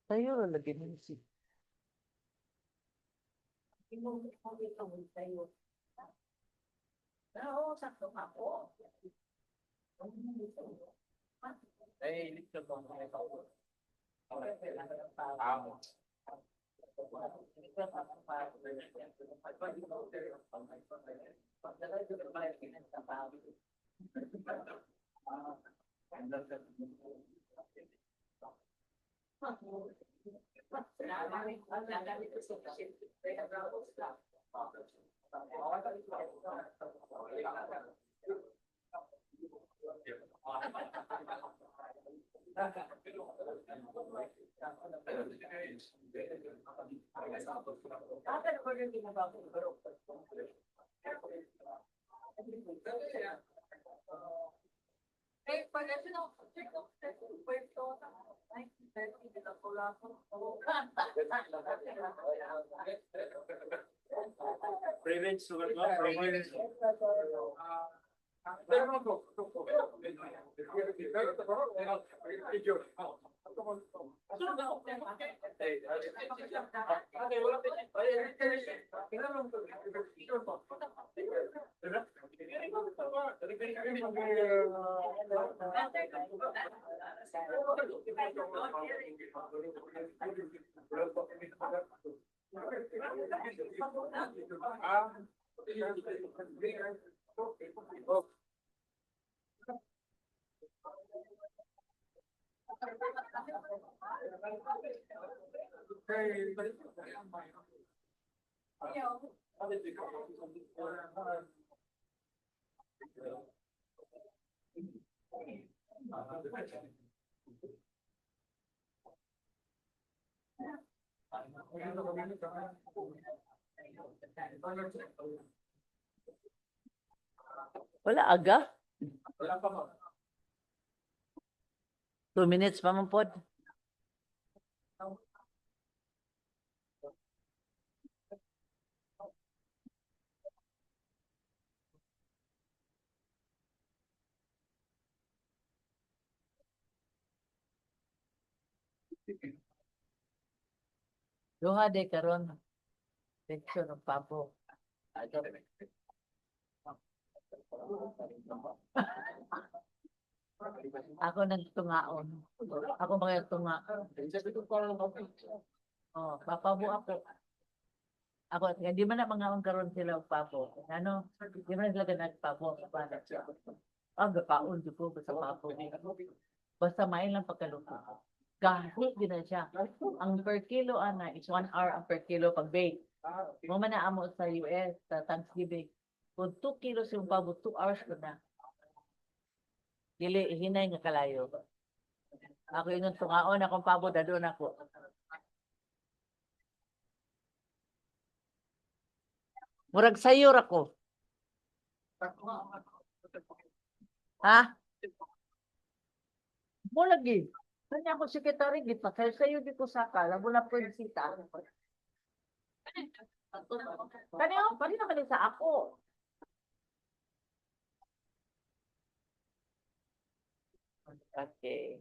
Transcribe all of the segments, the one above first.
Tayo na lagi ng si. Wala aga. 2 minutes pa man pod. Duha de karon. Leksyon ng papo. Ako nagtungaon. Ako mga tungaon. Oh, papabu ako. Ako, hindi man na mga karon sila og papo. Ano, hindi man sila nagpapo sa bana. Ang gapaon ko sa papo. Basta may lang pagkaluto. Kahit din na siya. Ang per kilo ana is 1 hour ang per kilo pag bake. Mo man na amo sa US sa Thanksgiving. Kung 2 kilos yung pabo, 2 hours ko na. Dili hinay nga kalayo. Ako yung tungaon akong pabo dadon ako. Murag sayor ako. Ha? Mo lagi. Kanya ako sekretary gid pa kay sayo di ko saka labo na prinsita. Kaniyo, pari naman sa ako. Okay.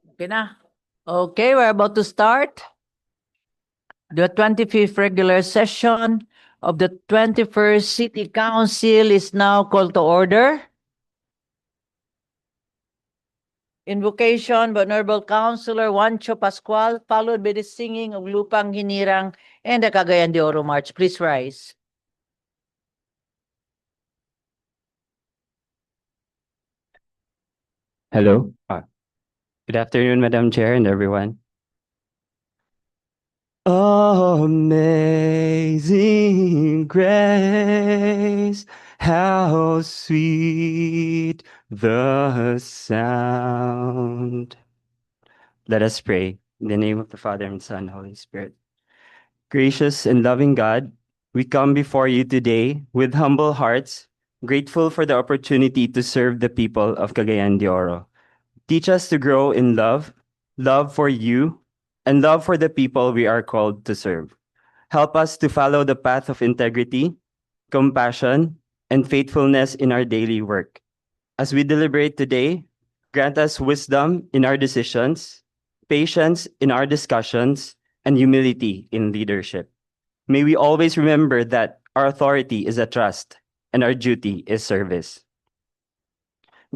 Okay na. Okay, we're about to start the 25th regular session of the 21st City Council is now called to order. Invocation by Honorable Councilor Juancho Pascual, followed by the singing of Lupang Hinirang and the Cagayan de Oro March. Please rise. Hello. Good afternoon, Madam Chair and everyone. Amazing grace, how sweet the sound. Let us pray. In the name of the Father, and Son, and Holy Spirit. Gracious and loving God, we come before you today with humble hearts, grateful for the opportunity to serve the people of Cagayan de Oro. Teach us to grow in love, love for you, and love for the people we are called to serve. Help us to follow the path of integrity, compassion, and faithfulness in our daily work. As we deliberate today, grant us wisdom in our decisions, patience in our discussions, and humility in leadership. May we always remember that our authority is a trust and our duty is service.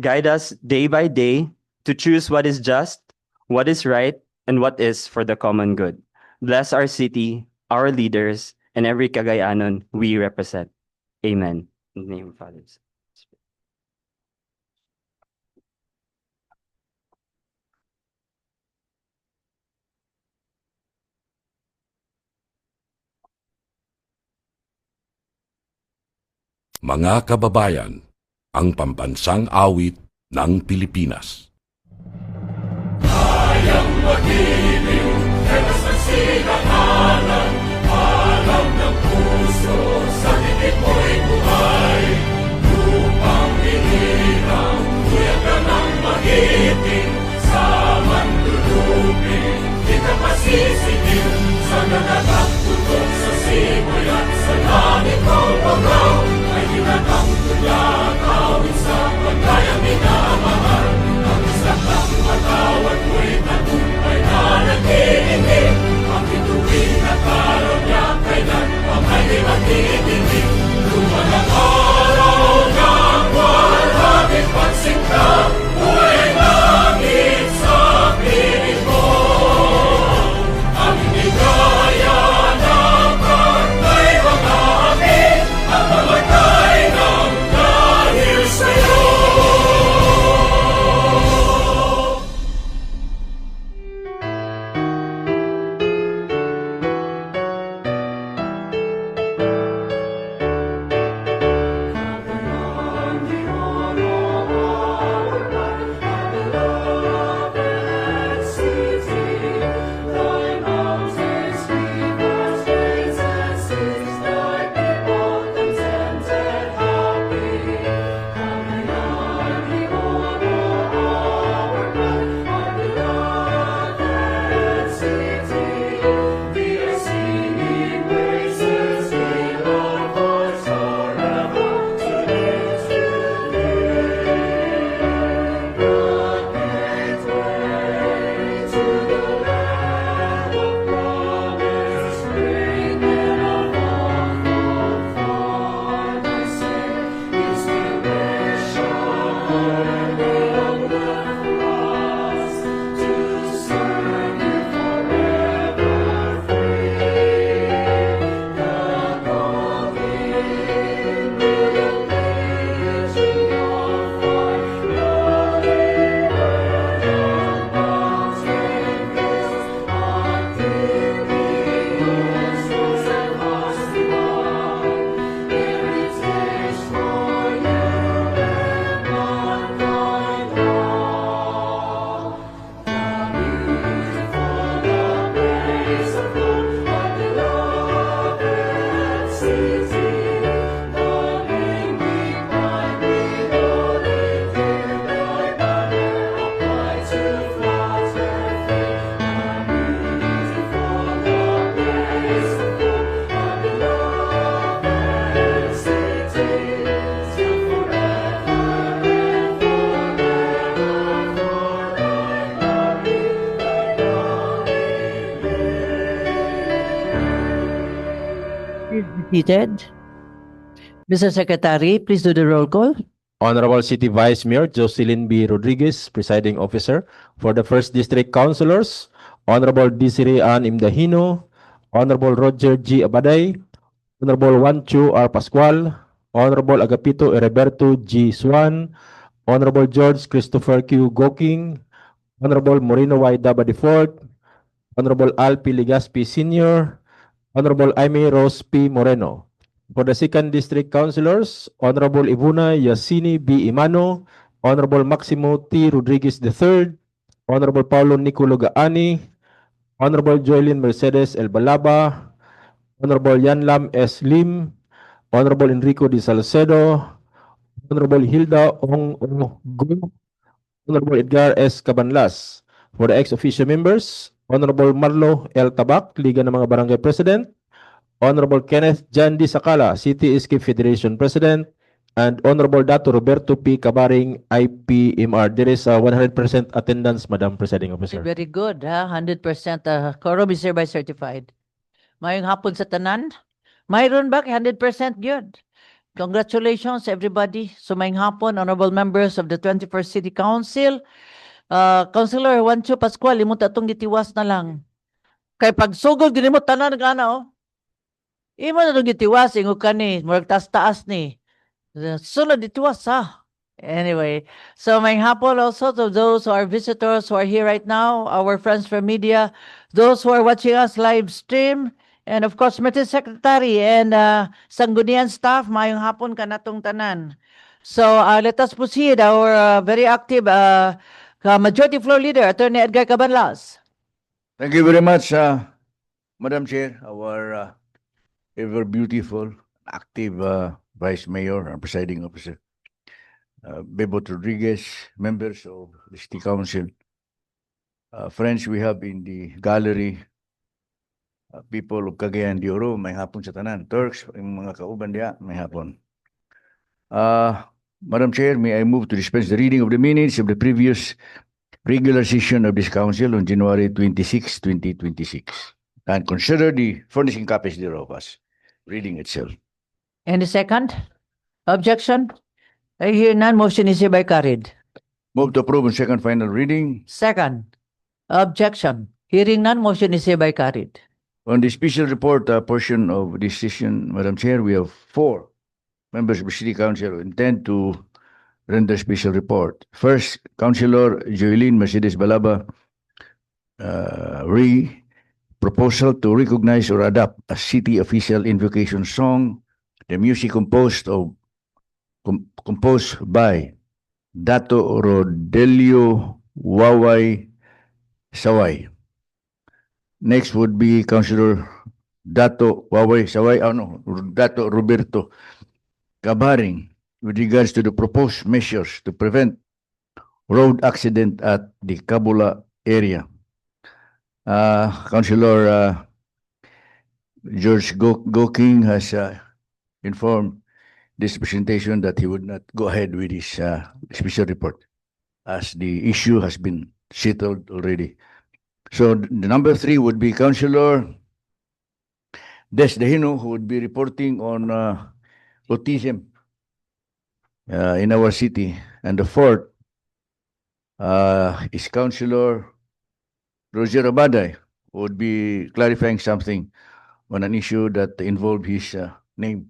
Guide us day by day to choose what is just, what is right, and what is for the common good. Bless our city, our leaders, and every Cagayanon we represent. Amen. In the name of the Father. Mga kababayan, ang pambansang awit ng Pilipinas. Seated. Mr. Secretary, please do the roll call. Honorable City Vice Mayor Jocelyn B. Rodriguez, Presiding Officer. For the First District Councilors, Honorable Desiree Ann Imdahino, Honorable Roger G. Abaday, Honorable Juancho R. Pascual, Honorable Agapito Heriberto G. Swan, Honorable George Christopher Q. Goking, Honorable Moreno Y. Daba IV, Honorable Al P. Ligaspi Sr., Honorable Aimee Rose P. Moreno. For the second district councilors, Honorable Ibuna Yasini B. Imano, Honorable Maximo T. Rodriguez III, Honorable Paulo Nicolo Gaani, Honorable Joylyn Mercedes El Balaba, Honorable Yanlam S. Lim, Honorable Enrico D. Salcedo, Honorable Hilda Ong Go, Honorable Edgar S. Cabanlas. For the ex-officio members, Honorable Marlo L. Tabak, Liga ng mga Barangay President, Honorable Kenneth Jandy Sakala, City Escape Federation President, and Honorable Dato Roberto P. Cabaring, IPMR. There is a 100% attendance, Madam Presiding Officer. Very good, ha? 100% quorum is hereby certified. Mayong hapon sa tanan. Mayroon ba? 100% good. Congratulations, everybody. So, mayong hapon, honorable members of the 21st City Council. Councilor Juancho Pascual, imo tatong gitiwas na lang. Kay pagsugod, din mo tanan nga na, oh. Imo na itong gitiwas, ingo ka ni, murag taas-taas ni. Sunod ditiwas, ha? Anyway, so may hapon also to those who are visitors who are here right now, our friends from media, those who are watching us live stream, and of course, Committee Secretary and Sanggunian staff, mayong hapon ka natong tanan. So let us proceed. Our very active Majority Floor Leader, Attorney Edgar Cabanlas. Thank you very much, Madam Chair, our ever beautiful, active Vice Mayor and Presiding Officer, Bebot Rodriguez, members of the City Council, friends we have in the gallery, people of Cagayan de Oro, may hapon sa tanan, Turks, yung mga kauban diya, may hapon. Madam Chair, may I move to dispense the reading of the minutes of the previous regular session of this council on January 26, 2026, and consider the furnishing copies thereof as reading itself. Any second? Objection? I hear none. Motion is hereby carried. Move to approve on second final reading. Second. Objection. Hearing none. Motion is hereby carried. On the special report portion of this session, Madam Chair, we have 4 members of the City Council who intend to render special report. First, Councilor Joylyn Mercedes Balaba, proposal to recognize or adopt a city official invocation song, the music composed by Dato Rodelio Waway Saway. Next would be Councilor Dato Waway Saway, Dato Roberto Cabaring, with regards to the proposed measures to prevent road accident at the Cabula area. Councilor George Goking has informed this presentation that he would not go ahead with his special report as the issue has been settled already. So the number 3 would be Councilor Des Dehino, who would be reporting on autism in our city. And the 4th is Councilor Roger Abaday, who would be clarifying something on an issue that involved his name.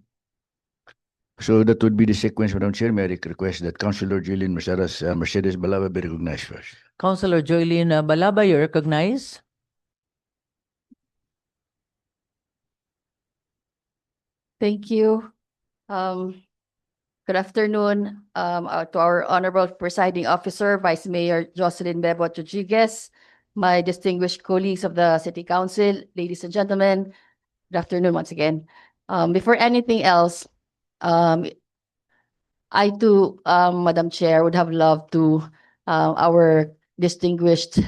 So that would be the sequence, Madam Chair. May I request that Councilor Joylyn Mercedes Balaba be recognized first. Councilor Joylyn Balaba, you recognize. Thank you. Good afternoon to our Honorable Presiding Officer, Vice Mayor Jocelyn Bebot Rodriguez, my distinguished colleagues of the City Council, ladies and gentlemen, good afternoon once again. Before anything else, I too, Madam Chair, would have loved to our distinguished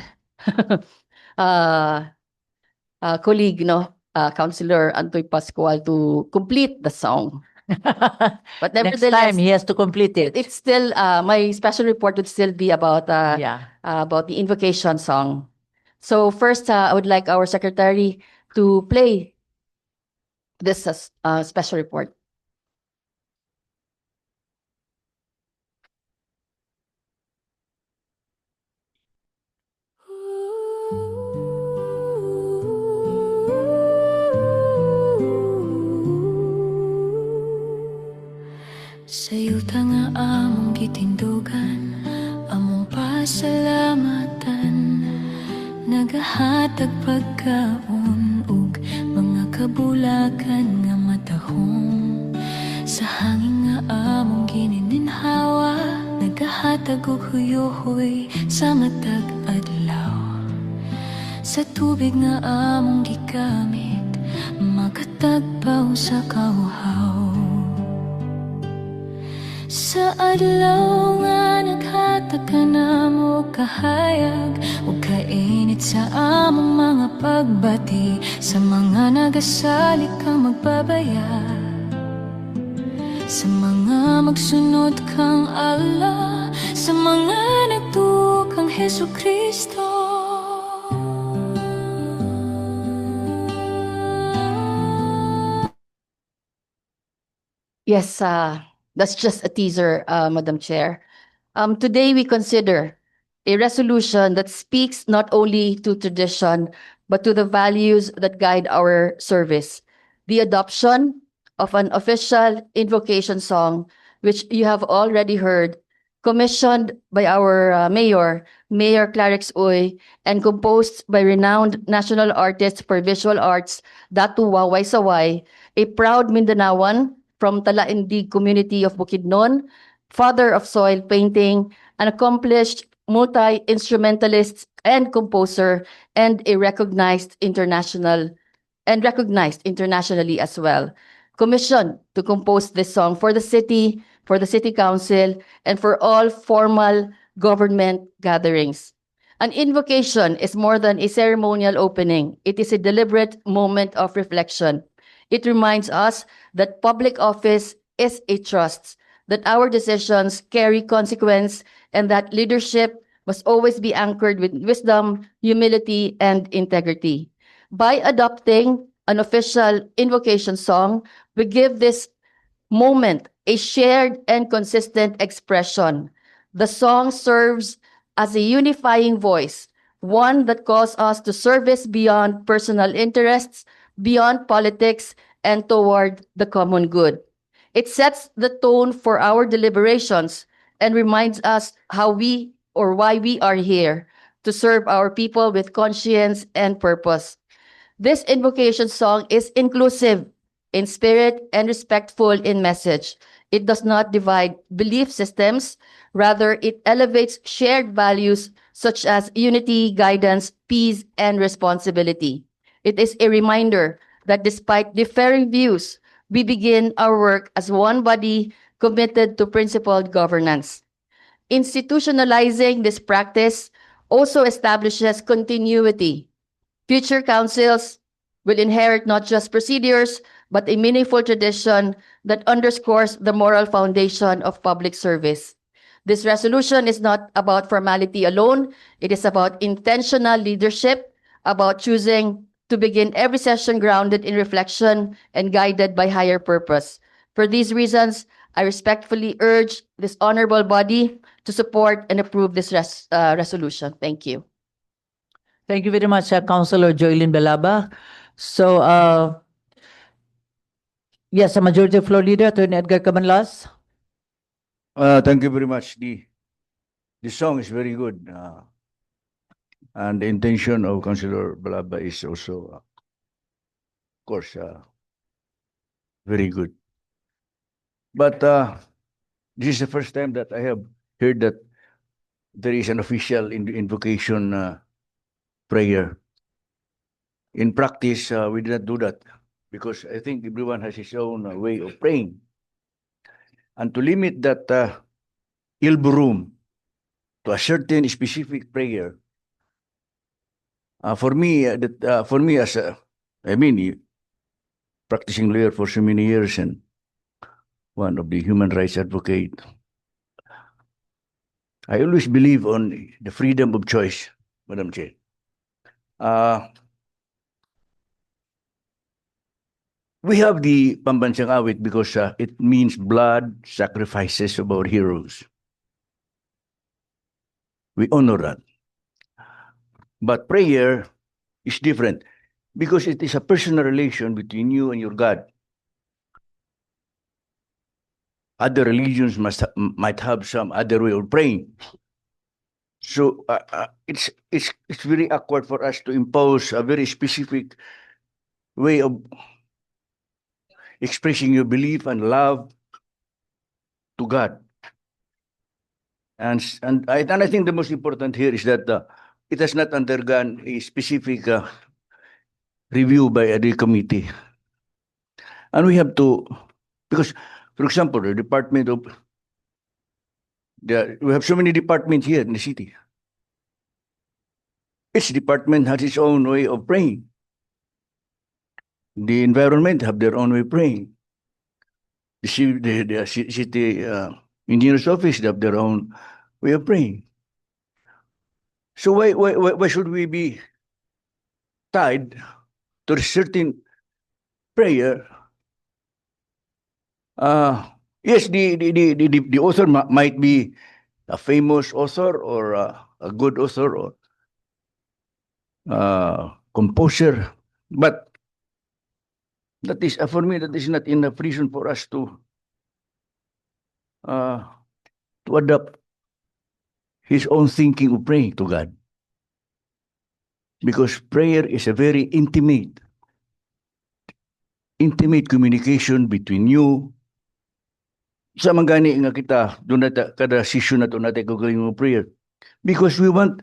colleague, Councilor Antoy Pascual, to complete the song. But Next nevertheless, time, he has to complete it. it's still my special report would still be about Yeah. the invocation song. So first, I would like our secretary to play this special report. Sa'yo nga among gitindugan, among pasalamatan, nagahatag pagkaon ug mga kabulakan nga matahong sa hangin nga among ginininhawa, nagahatag og huyuhoy sa matag adlaw. Sa tubig nga among gigamit, makatagpaw sa kauhaw. Sa adlaw nga naghatag ka namo kahayag, ug kainit sa among mga pagbati, sa mga nagasalik kang magbabayad, sa mga magsunod kang Allah, sa mga nagtuo kang Hesukristo. Yes, that's just a teaser, Madam Chair. Today we consider a resolution that speaks not only to tradition, but to the values that guide our service. The adoption of an official invocation song, which you have already heard, commissioned by our Mayor Clarix Uy, and composed by renowned national artist for visual arts, Datu Waway Saway, a proud Mindanaoan from Talaindig community of Bukidnon, father of soil painting, an accomplished multi-instrumentalist and composer, and a recognized internationally as well. Commissioned to compose this song for the city council, and for all formal government gatherings. An invocation is more than a ceremonial opening. It is a deliberate moment of reflection. It reminds us that public office is a trust, that our decisions carry consequence, and that leadership must always be anchored with wisdom, humility, and integrity. By adopting an official invocation song, we give this moment a shared and consistent expression. The song serves as a unifying voice, one that calls us to service beyond personal interests, beyond politics, and toward the common good. It sets the tone for our deliberations and reminds us why we are here, to serve our people with conscience and purpose. This invocation song is inclusive in spirit and respectful in message. It does not divide belief systems. Rather, it elevates shared values such as unity, guidance, peace, and responsibility. It is a reminder that despite differing views, we begin our work as one body committed to principled governance. Institutionalizing this practice also establishes continuity. Future councils will inherit not just procedures, but a meaningful tradition that underscores the moral foundation of public service. This resolution is not about formality alone. It is about intentional leadership, about choosing to begin every session grounded in reflection and guided by higher purpose. For these reasons, I respectfully urge this honorable body to support and approve this resolution. Thank you. Thank you very much, Councilor Joylyn Belaba. So, yes, a majority floor leader, Attorney Edgar Cabanlas. Thank you very much. The song is very good. And the intention of Councilor Balaba is also, of course, very good. But this is the first time that I have heard that there is an official invocation prayer. In practice, we did not do that because I think everyone has his own way of praying. And to limit that room to a certain specific prayer, for me as practicing lawyer for so many years and one of the human rights advocate, I always believe on the freedom of choice, Madam Chair. We have the Pambansang Awit because it means blood sacrifices of our heroes. We honor that. But prayer is different because it is a personal relation between you and your God. Other religions might have some other way of praying. So it's very awkward for us to impose a very specific way of expressing your belief and love to God. And I think the most important here is that it has not undergone a specific review by the committee. And we have to, because, for example, the Department of, we have so many departments here in the city. Each department has its own way of praying. The environment have their own way of praying. The city engineer's office have their own way of praying. So why should we be tied to a certain prayer? Yes, the author might be a famous author or a good author or composer, but that is for me that is not enough reason for us to adopt his own thinking of praying to God, because prayer is a very intimate communication between you. Sa mangani nga kita doon na kada session na to natin gagawin mo prayer, because we want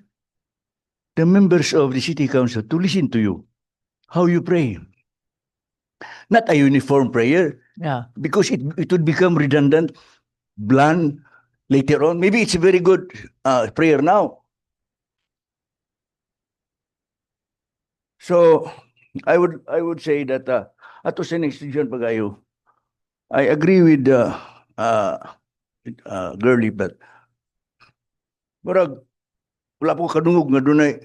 the members of the city council to listen to you how you pray, not a uniform prayer, Yeah. because it would become redundant, bland later on. Maybe it's a very good prayer now. So I would say that ato sa next region pagayo, I agree with Girly, but murag wala po kadungog nga dunay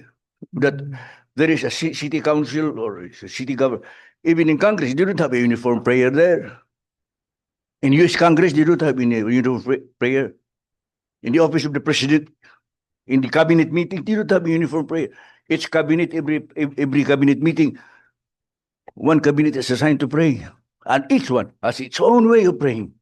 that there is a city council or a city government. Even in Congress, they don't have a uniform prayer there. In US Congress, they don't have a uniform prayer. In the office of the president, in the cabinet meeting, they don't have a uniform prayer. Each cabinet, every cabinet meeting, one cabinet is assigned to pray. And each one has its own way of praying.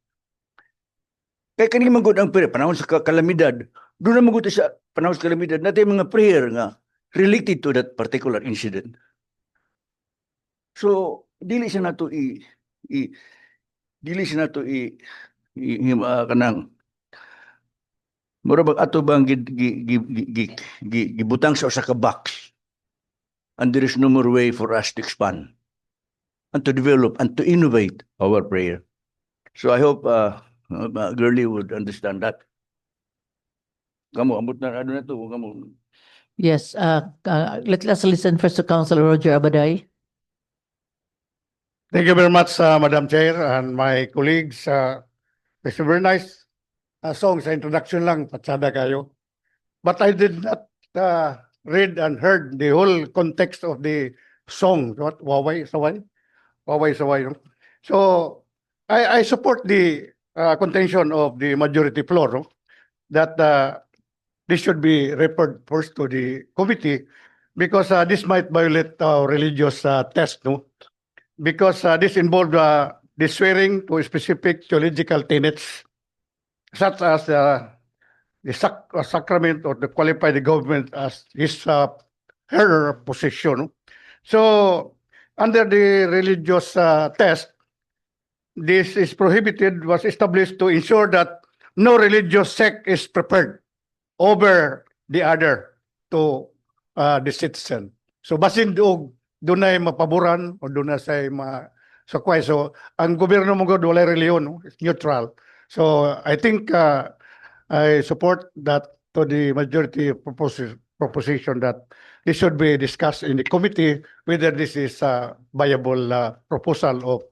Kaya kanina magod ang prayer, panahon sa kalamidad, doon na magod sa panahon sa kalamidad, natin mga prayer nga related to that particular incident. So, dili siya nato kanang murabag ato bang gibutang sa usa ka box, and there is no more way for us to expand and to develop and to innovate our prayer. So I hope Girly would understand that. Kamu amot na ano na to, kamu. Yes. Let us listen first to Councilor Roger Abaday. Thank you very much, Madam Chair and my colleagues. It's a very nice song sa introduction lang, patsada kayo. But I did not read and heard the whole context of the song. What? Waway, saway? Waway, saway. No? So, I support the contention of the majority floor, no? That this should be referred first to the committee, because this might violate religious test, no? Because this involved the swearing to specific theological tenets, such as the sacrament, or to qualify the government as his her position. So, under the religious test, this is prohibited, was established to ensure that no religious sect is preferred over the other to the citizen. So, basin doon ay mapaboran o doon na sa sakway. So, ang gobyerno mo god walay reliyon, no? It's neutral. So, I think I support that to the majority proposition that this should be discussed in the committee, whether this is a viable proposal of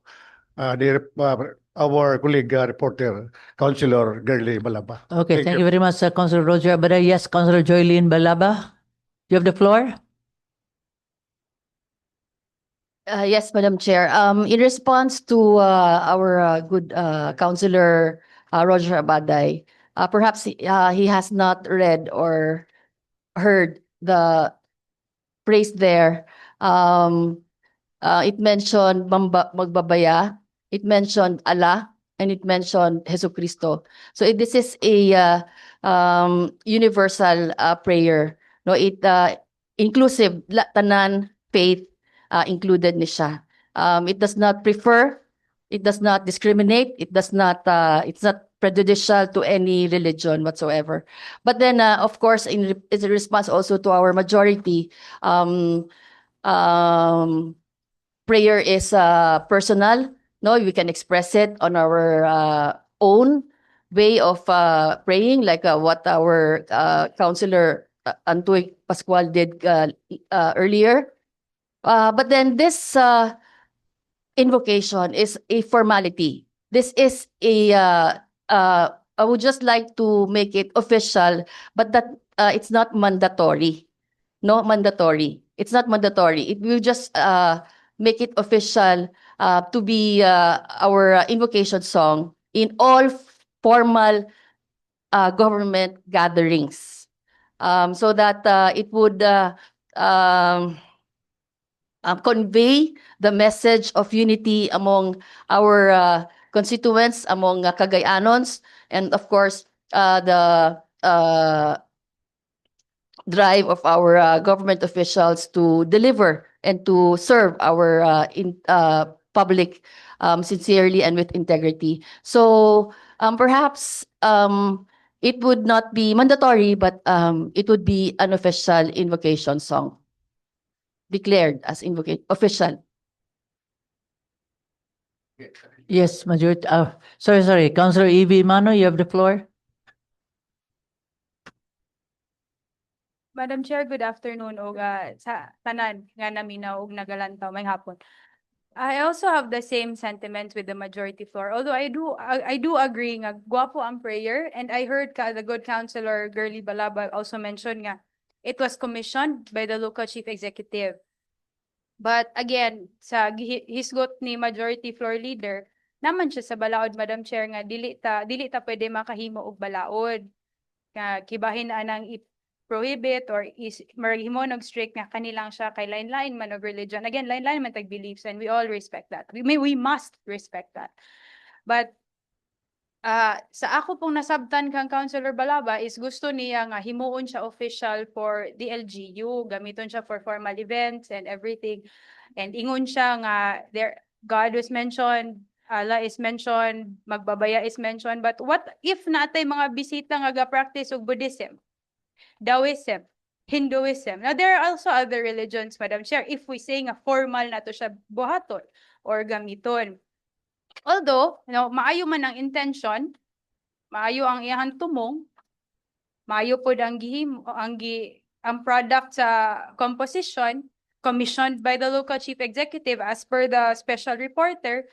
our colleague reporter, Councilor Girly Balaba. Okay, Thank thank you. you very much, Councilor Roger Abaday. Yes, Councilor Joylene Balaba. You have the floor. Yes, Madam Chair. In response to our good Councilor Roger Abaday, perhaps he has not read or heard the phrase there. It mentioned magbabaya, it mentioned Allah, and it mentioned Jesucristo. So this is a universal prayer. No, it inclusive tanan faith included ni siya. It does not prefer, it does not discriminate, it's not prejudicial to any religion whatsoever. But then, of course, it's a response also to our majority. Prayer is personal. No, we can express it on our own way of praying, like what our Councilor Antoy Pascual did earlier. But then this invocation is a formality. This is I would just like to make it official, but that it's not mandatory. No, mandatory. It's not mandatory. It will just make it official to be our invocation song in all formal government gatherings, so that it would convey the message of unity among our constituents, among Cagayanons, and of course, the drive of our government officials to deliver and to serve our public sincerely and with integrity. So perhaps it would not be mandatory, but it would be an official invocation song declared as official. Yes, majority. Sorry. Councilor Evie Mano, you have the floor. Madam Chair, good afternoon og sa tanan nga naminaw og nagalantaw may hapon. I also have the same sentiments with the majority floor. Although I do agree nga guwapo ang prayer, and I heard the good Councilor Girly Balaba also mention nga it was commissioned by the local chief executive. But again, sa hisgot ni majority floor leader, naman siya sa balaod, Madam Chair, nga dili ta pwede makahimo og balaod. Nga kibahin anang prohibit or is marghimo nog strict nga kanilang siya kay line man of religion. Again, line man tag beliefs, and we all respect that. We must respect that. But sa ako pong nasabtan kang Councilor Balaba is gusto niya nga himuon siya official for the LGU, gamiton siya for formal events and everything. And ingon siya nga God was mentioned, Allah is mentioned, magbabaya is mentioned, but what if natay mga bisita nga ga-practice og Buddhism, Taoism, Hinduism? Now, there are also other religions, Madam Chair, if we say nga formal na to siya buhaton or gamiton. Although, maayo man ang intention, maayo ang iyang tumong, maayo pod ang ang product sa composition, commissioned by the local chief executive as per the special reporter.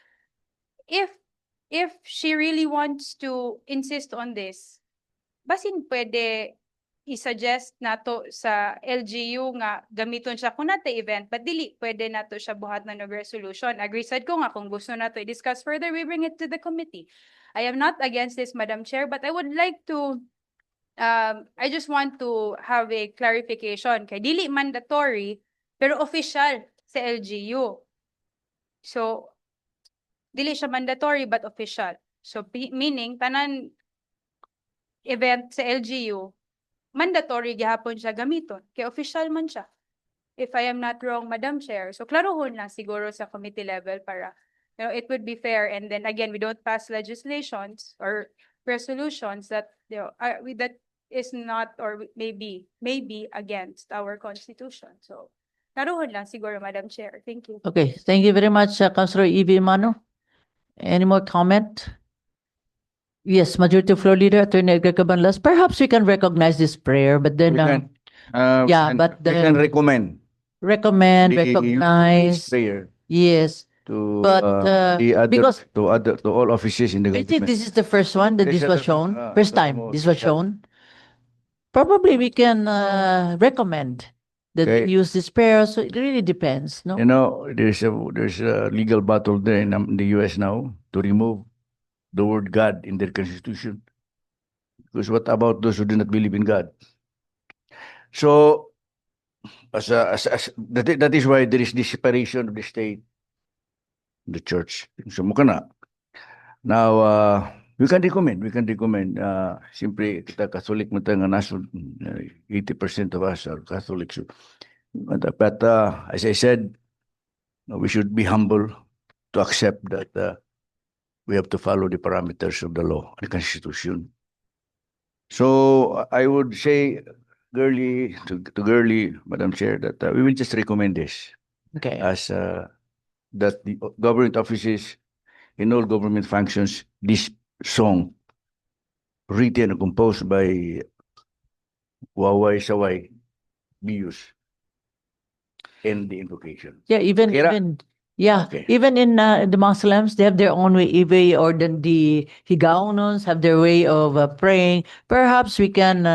If she really wants to insist on this, basin pwede i-suggest nato sa LGU nga gamiton siya kung nato event, but dili pwede nato siya buhat na ng resolution. Agree sad ko nga kung gusto nato i-discuss further, we bring it to the committee. I am not against this, Madam Chair, but I would like to I just want to have a clarification kay dili mandatory pero official sa LGU. So dili siya mandatory but official. So meaning tanan event sa LGU mandatory gihapon siya gamiton kay official man siya, if I am not wrong, Madam Chair. So klarohon lang siguro sa committee level para it would be fair, and then again we don't pass legislations or resolutions that that is not or maybe against our constitution. So klarohon lang siguro, Madam Chair. Thank you. Okay, thank you very much, Councilor Evie Mano. Any more comment? Yes, Majority Floor Leader, Attorney Edgar Cabanlas. Perhaps we can recognize this prayer, but then We can recommend recommend, the recognize. prayer Yes, to but the other because to all offices in the I think government. this is the first one that this was shown. First time this was shown. Probably we can recommend that Okay. we use this prayer. So it really depends, no? You know, there's a legal battle there in the US now to remove the word God in their constitution. Because what about those who do not believe in God? So, that is why there is this separation of the state, the church. So, mukha na. Now, we can recommend. Simply, kita Catholic man tayo nga nasun, 80% of us are Catholics. But as I said, we should be humble to accept that we have to follow the parameters of the law, the Constitution. So I would say, to Girly, Madam Chair, that we will just recommend this Okay. as that the government offices in all government functions, this song written and composed by Waway Saway be used in the invocation. Yeah, even Kira? Okay. even in the Muslims, they have their own way, or the Higaonons have their way of praying. Perhaps we can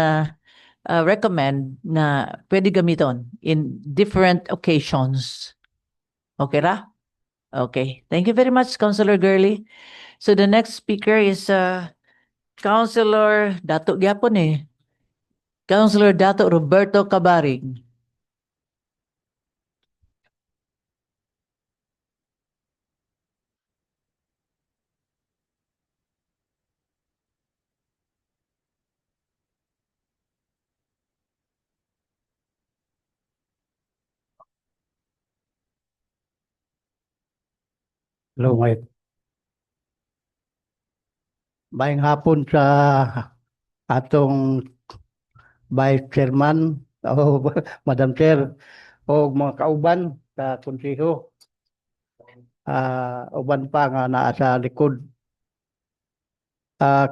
recommend na pwede gamiton in different occasions. Okay ra? Okay. Thank you very much, Councilor Girly. So the next speaker is Councilor Dato gyapon eh. Councilor Dato Roberto Cabarig. Hello, Mike. Maayong hapon sa atong Vice Chairman o Madam Chair o mga kauban sa konseho. Uban pa nga naa sa likod.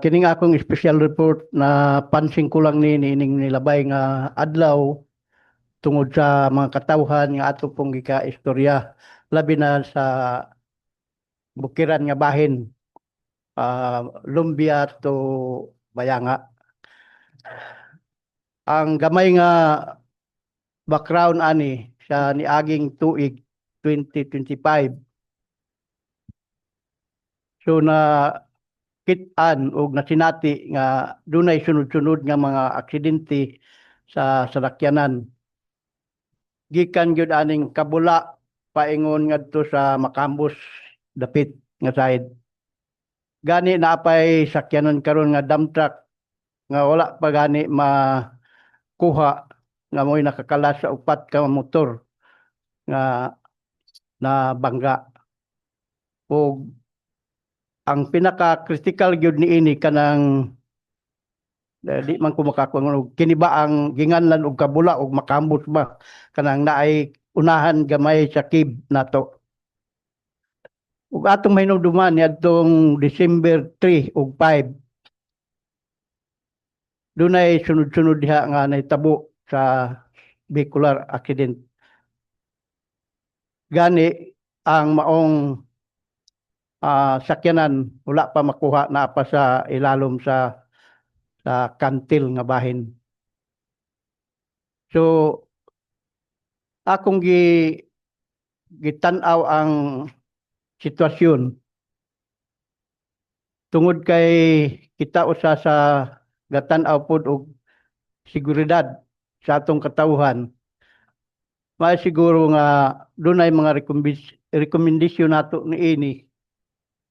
Kini nga akong special report na pansin ko lang nining nilabay nga adlaw tungod sa mga katawhan nga ato pong gika-istorya, labi na sa bukiran nga bahin, Lumbia to Bayanga. Ang gamay nga background ani sa niaging tuig 2025. So na kit-an o nasinati nga dunay sunod-sunod nga mga aksidente sa salakyanan. Gikan gyud aning kabula paingon ngadto sa Macambos dapit nga side. Gani naapay sakyanan karon nga dump truck nga wala pa gani makuha nga mo'y nakakalas sa upat ka motor nga na bangga. O ang pinaka-critical gyud niini kanang di man ko makakuha kini ba ang ginganlan og kabula og Macambos ba kanang naay unahan gamay sa kib nato. Ug atong mahinumduman niadtong December 3 ug 5 dunay sunod-sunod diha nga nahitabo sa vehicular accident. Gani ang maong sakyanan wala pa makuha na pa sa ilalom sa kantil nga bahin. So akong gitan-aw ang sitwasyon tungod kay kita usa sa gatan-aw pod og seguridad sa atong katawhan. May siguro nga dunay mga rekomendasyon nato niini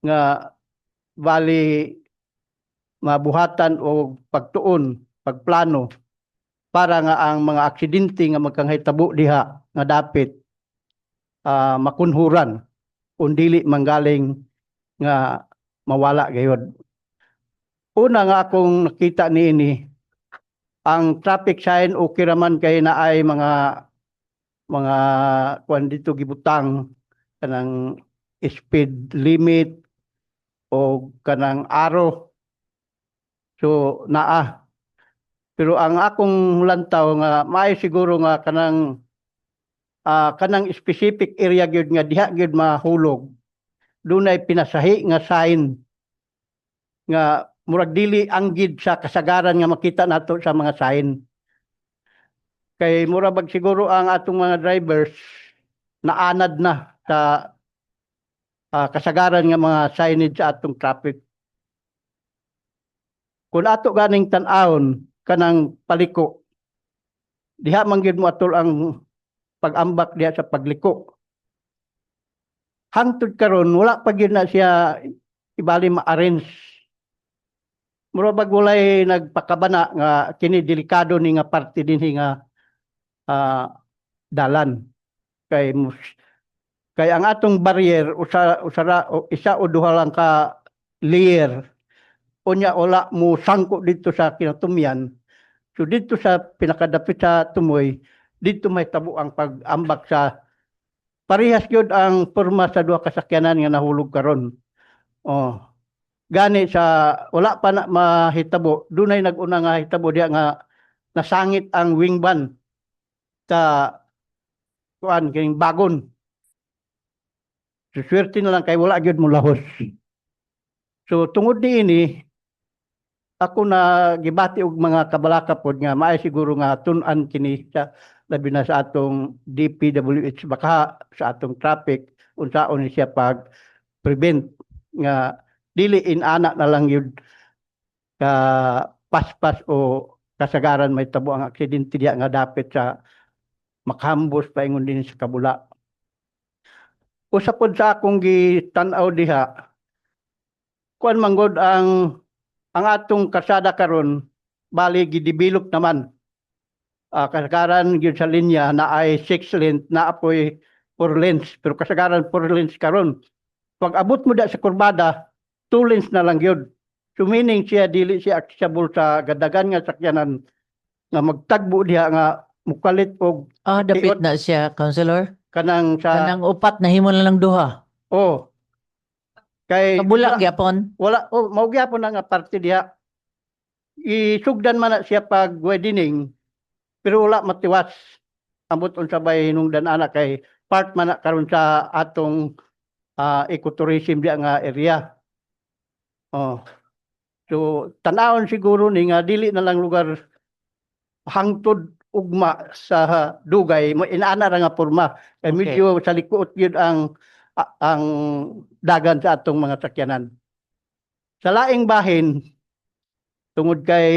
nga bali mabuhatan o pagtuon, pagplano para nga ang mga aksidente nga magkanghitabo diha nga dapit makunhuran kung dili manggaling nga mawala gayud. Una nga akong nakita niini ang traffic sign okay raman kay naay mga kuan dito gibutang kanang speed limit o kanang arrow. So naa. Pero ang akong lantaw nga may siguro nga kanang specific area gyud nga diha gyud mahulog. Dunay pinasahi nga sign nga murag dili anggid sa kasagaran nga makita nato sa mga sign. Kay murag siguro ang atong mga drivers naanad na sa kasagaran nga mga signage sa atong traffic. Kung ato ganing tan-awon kanang paliko, diha man gyud mo atol ang pag-ambak diha sa pagliko. Hangtod karon wala pa gyud na siya ibali ma-arrange. Mura bag walay nagpakabana nga kini delikado ni nga parte dinhi nga dalan. Kay Kaya ang atong barrier isa o duha lang ka layer unya wala mo sangko dito sa kinatumyan. So dito sa pinakadapit sa tumoy, dito may tabo ang pag-ambak sa parehas gyud ang porma sa duha ka sakyanan nga nahulog karon. Oh. Gani sa wala pa na mahitabo, dunay nag-una nga hitabo diya nga nasangit ang wingban sa kuan kining bagon. So, swerte na lang kay wala gyud mo lahos. So tungod niini ako na gibati og mga kabalaka pod nga maay siguro nga tun-an kini sa labi na sa atong DPWH baka sa atong traffic unsaon ni siya pag prevent nga dili inana na lang yun ka paspas o kasagaran may tabo ang aksidente diya nga dapit sa makahambos paingon din sa kabula. Usa pod sa akong gitan-aw diha kuan manggod ang atong kasada karon bali gidevelop naman. Kasagaran gyud sa linya na ay 6 lanes na apoy 4 lanes pero kasagaran 4 lanes karon. Pag abot mo da sa kurbada 2 lanes na lang yun. So meaning siya dili siya accessible sa gadagan nga sakyanan nga magtagbo diha nga mukalit og Dapit na siya, Councilor. kanang sa Kanang upat na himo na lang duha. oh kay Kabula gyapon. wala mao gyapon na nga parte diha. Isugdan man na siya pag wedding pero wala matiwas. Ambot unsa bay hinungdan ana kay part man na karon sa atong ecotourism diha nga area. Oh. So tanawon siguro ni nga dili na lang lugar hangtod ugma sa dugay mo inaana ra nga porma kay Okay. medyo sa likuot gyud ang dagan sa atong mga sakyanan. Sa laing bahin tungod kay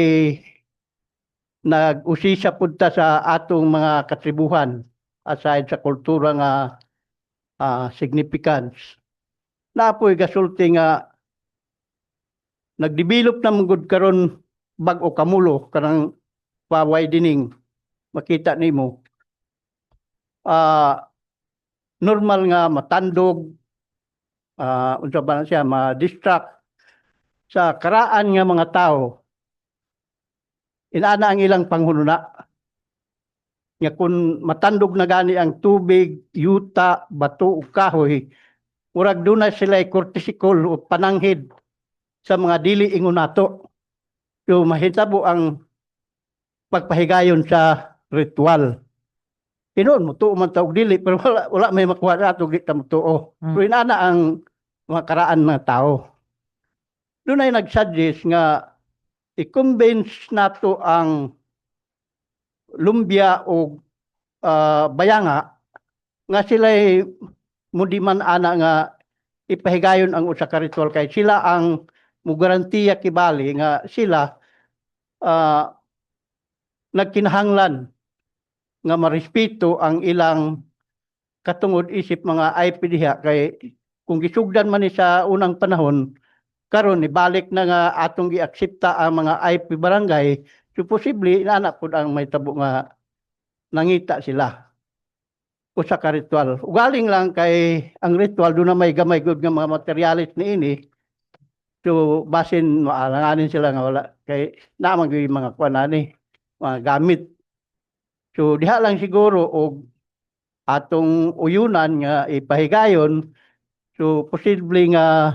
nag-usisa punta sa atong mga katribuhan aside sa kultura nga significance. Napoy gasulti nga nagdevelop na mugod karon bag-o kamulo kanang pa-widening makita nimo. Normal nga matandog unsa ba na siya ma-distract sa karaan nga mga tao. Inaana ang ilang panghununa. Nga kung matandog na gani ang tubig, yuta, bato ug kahoy, murag dunay sila kortisikol o pananghid sa mga dili ingon nato. So mahitabo ang pagpahigayon sa ritual. Tinuod mo tuo man taog dili pero wala may makuha nato di ta mutuo. So inaana ang mga karaan ng tao. Doon ay nag-suggest nga i-convince nato ang lumbia o bayanga nga sila mudiman ana nga ipahigayon ang usa ka ritual kay sila ang mugarantiya kibali nga sila nagkinahanglan nga marespeto ang ilang katungod isip mga IP diha kay kung gisugdan man ni sa unang panahon karon ibalik na nga atong giaksepta ang mga IP barangay so posible inaana pud ang may tabo nga nangita sila usa ka ritual ugaling lang kay ang ritual do na may gamay gud nga mga materialis niini so basin maalanganin sila nga wala kay naman gyud mga kuan ani mga gamit so diha lang siguro og atong uyunan nga ipahigayon so posible nga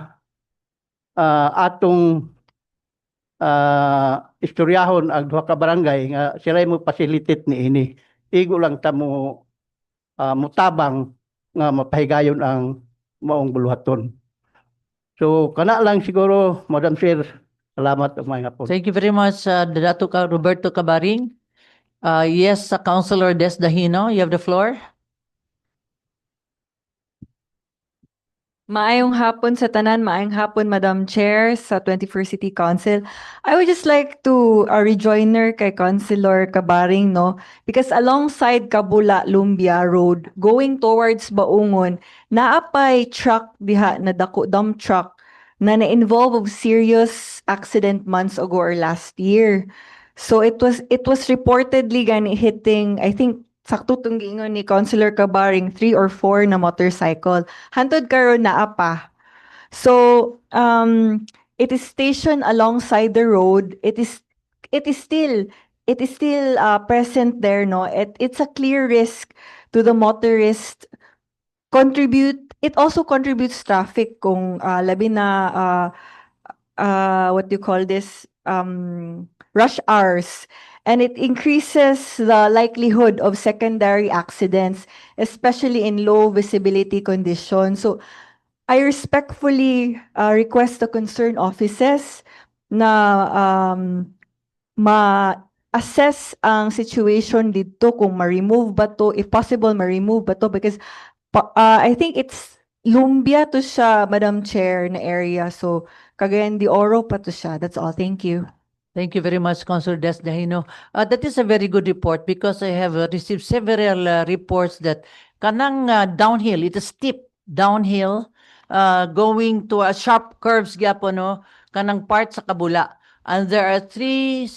atong istoryahon ang duha ka barangay nga sila mo facilitate niini. Igo lang ta mo mutabang nga mapahigayon ang maong buluhaton. So kana lang siguro Madam Chair. Salamat og mga hapon. Thank you very much, Dato Roberto Cabaring. Yes, Councilor Des Dahino, you have the floor. Maayong hapon sa tanan, maayong hapon Madam Chair sa 21st City Council. I would just like to rejoiner kay Councilor Cabaring, no? Because alongside Kabula Lumbia Road, going towards Baungon, naapay truck diha na dako dump truck na na-involve of serious accident months ago or last year. So it was reportedly gani hitting, I think, sakto tong giingon ni Councilor Cabaring 3 or 4 na motorcycle. Hantod karon naa pa. So, it is stationed alongside the road. It is still present there, no? It's a clear risk to the motorist. It also contributes traffic kung labi na what do you call this, rush hours, and it increases the likelihood of secondary accidents, especially in low visibility conditions. So I respectfully request the concerned offices na ma-assess ang situation dito kung ma-remove ba to, if possible ma-remove ba to, because I think it's Lumbia to siya, Madam Chair, na area. So Cagayan de Oro pa to siya. That's all. Thank you. Thank you very much, Councilor Des Dahino. That is a very good report because I have received several reports that kanang downhill, it is steep downhill, going to a sharp curves gyapon, no, kanang part sa kabula. And there are 3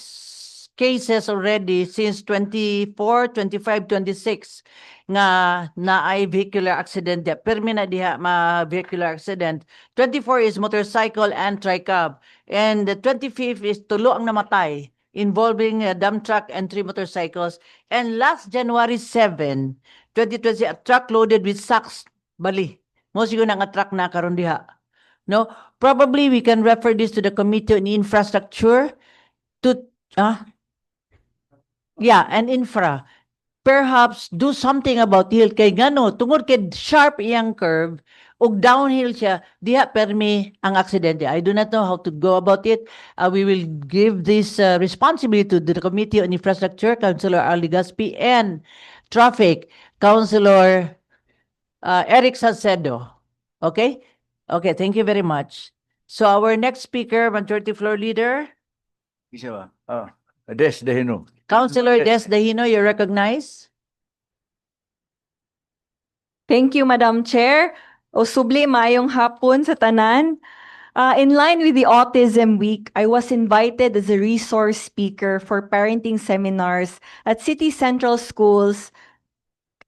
cases already since 24, 25, 26 nga naay vehicular accident diha. Permi na diha vehicular accident. 24 is motorcycle and tricab. And the 25th is tulo ang namatay involving a dump truck and 3 motorcycles. And last January 7, 2020, a truck loaded with sacks, bali. Mo siguro nga truck na karon diha. No, probably we can refer this to the Committee on Infrastructure to and infra. Perhaps do something about hill kay ngano tungod kay sharp iyang curve ug downhill siya diha permi ang aksidente. I do not know how to go about it. We will give this responsibility to the Committee on Infrastructure, Councilor Ali Gaspi, and Traffic, Councilor Eric Salcedo. Okay? Okay, thank you very much. So our next speaker, Majority Floor Leader, Isa ba? Des Dahino. Councilor Des Dahino, you recognize? Thank you, Madam Chair. O subli, maayong hapon sa tanan. In line with the Autism Week, I was invited as a resource speaker for parenting seminars at City Central Schools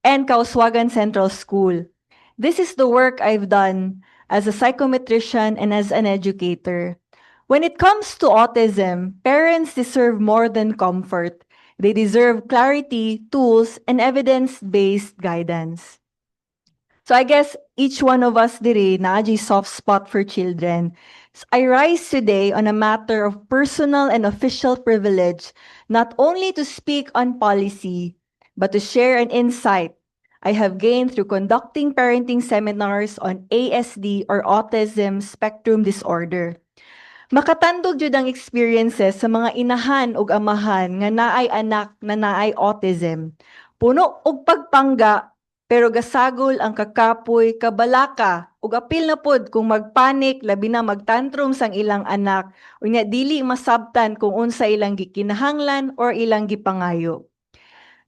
and Kauswagan Central School. This is the work I've done as a psychometrician and as an educator. When it comes to autism, parents deserve more than comfort. They deserve clarity, tools, and evidence-based guidance. So I guess each one of us diri naaji soft spot for children. So I rise today on a matter of personal and official privilege, not only to speak on policy, but to share an insight I have gained through conducting parenting seminars on ASD or autism spectrum disorder. Makatandog jud ang experiences sa mga inahan ug amahan nga naay anak na naay autism. Puno og pagpangga pero gasagol ang kakapoy, kabalaka ug apil na pod kung magpanik labi na magtantrum sang ilang anak unya dili masabtan kung unsa ilang gikinahanglan or ilang gipangayo.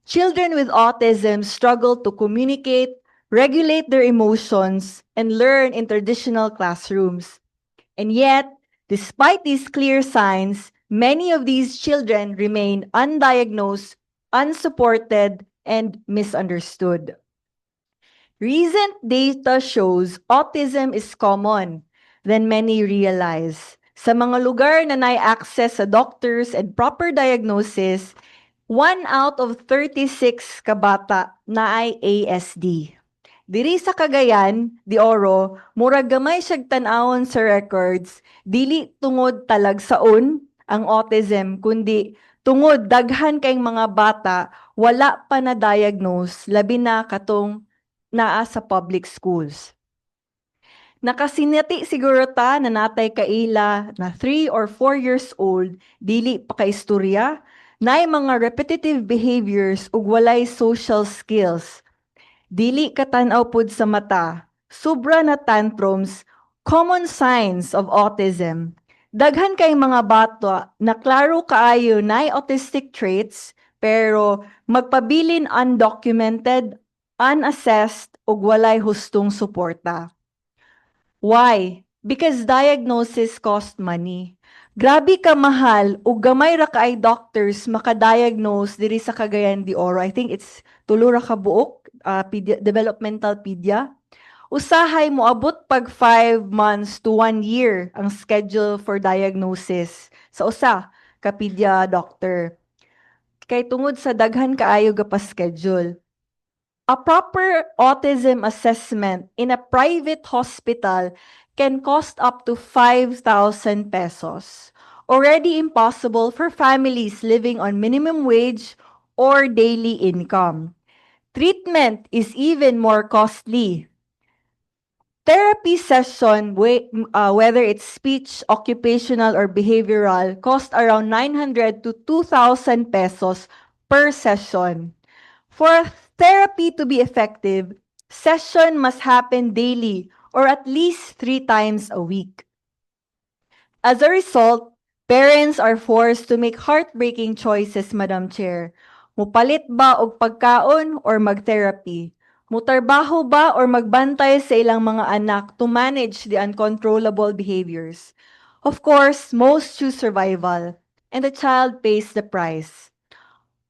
Children with autism struggle to communicate, regulate their emotions, and learn in traditional classrooms. And yet, despite these clear signs, many of these children remain undiagnosed, unsupported, and misunderstood. Recent data shows autism is common than many realize. Sa mga lugar na may access sa doctors and proper diagnosis, 1 out of 36 kabata na ay ASD. Diri sa Cagayan de Oro, murag gamay siyag tan-awon sa records, dili tungod talagsaon ang autism, kundi tungod daghan kayong mga bata wala pa na-diagnose, labi na katong naa sa public schools. Nakasinati siguro ta na natay kaila na 3 or 4 years old, dili pa kaistorya, naay mga repetitive behaviors ug walay social skills. Dili katanaw pud sa mata, sobra na tantrums, common signs of autism. Daghan kay mga bata na klaro kaayo naay autistic traits pero magpabilin undocumented, unassessed ug walay hustong suporta. Why? because diagnosis cost money. Grabe ka mahal o gamay ra ka ay doctors maka-diagnose diri sa Cagayan de Oro. I think it's tulo ra ka buok, developmental pedia. Usahay mo abot pag 5 months to 1 year ang schedule for diagnosis sa usa ka pedia doctor. Kay tungod sa daghan kaayo ga pa schedule. A proper autism assessment in a private hospital can cost up to 5,000 pesos. Already impossible for families living on minimum wage or daily income. Treatment is even more costly. Therapy session, whether it's speech, occupational, or behavioral, cost around 900 to 2,000 pesos per session. For therapy to be effective, session must happen daily or at least 3 times a week. As a result, parents are forced to make heartbreaking choices, Madam Chair. Mupalit ba og pagkaon or mag-therapy? Mutarbaho ba or magbantay sa ilang mga anak to manage the uncontrollable behaviors? Of course, most choose survival, and the child pays the price.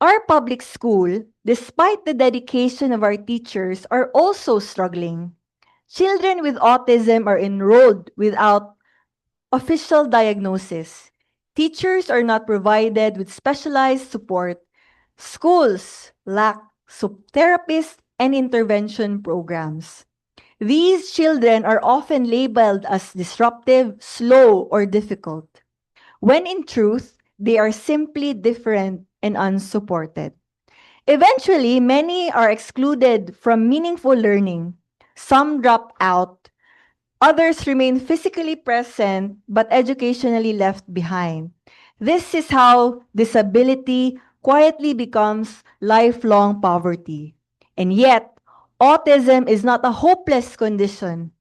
Our public school, despite the dedication of our teachers, are also struggling. Children with autism are enrolled without official diagnosis. Teachers are not provided with specialized support. Schools lack therapists and intervention programs. These children are often labeled as disruptive, slow, or difficult, when in truth, they are simply different and unsupported. Eventually, many are excluded from meaningful learning. Some drop out. Others remain physically present but educationally left behind. This is how disability quietly becomes lifelong poverty. And yet, autism is not a hopeless condition.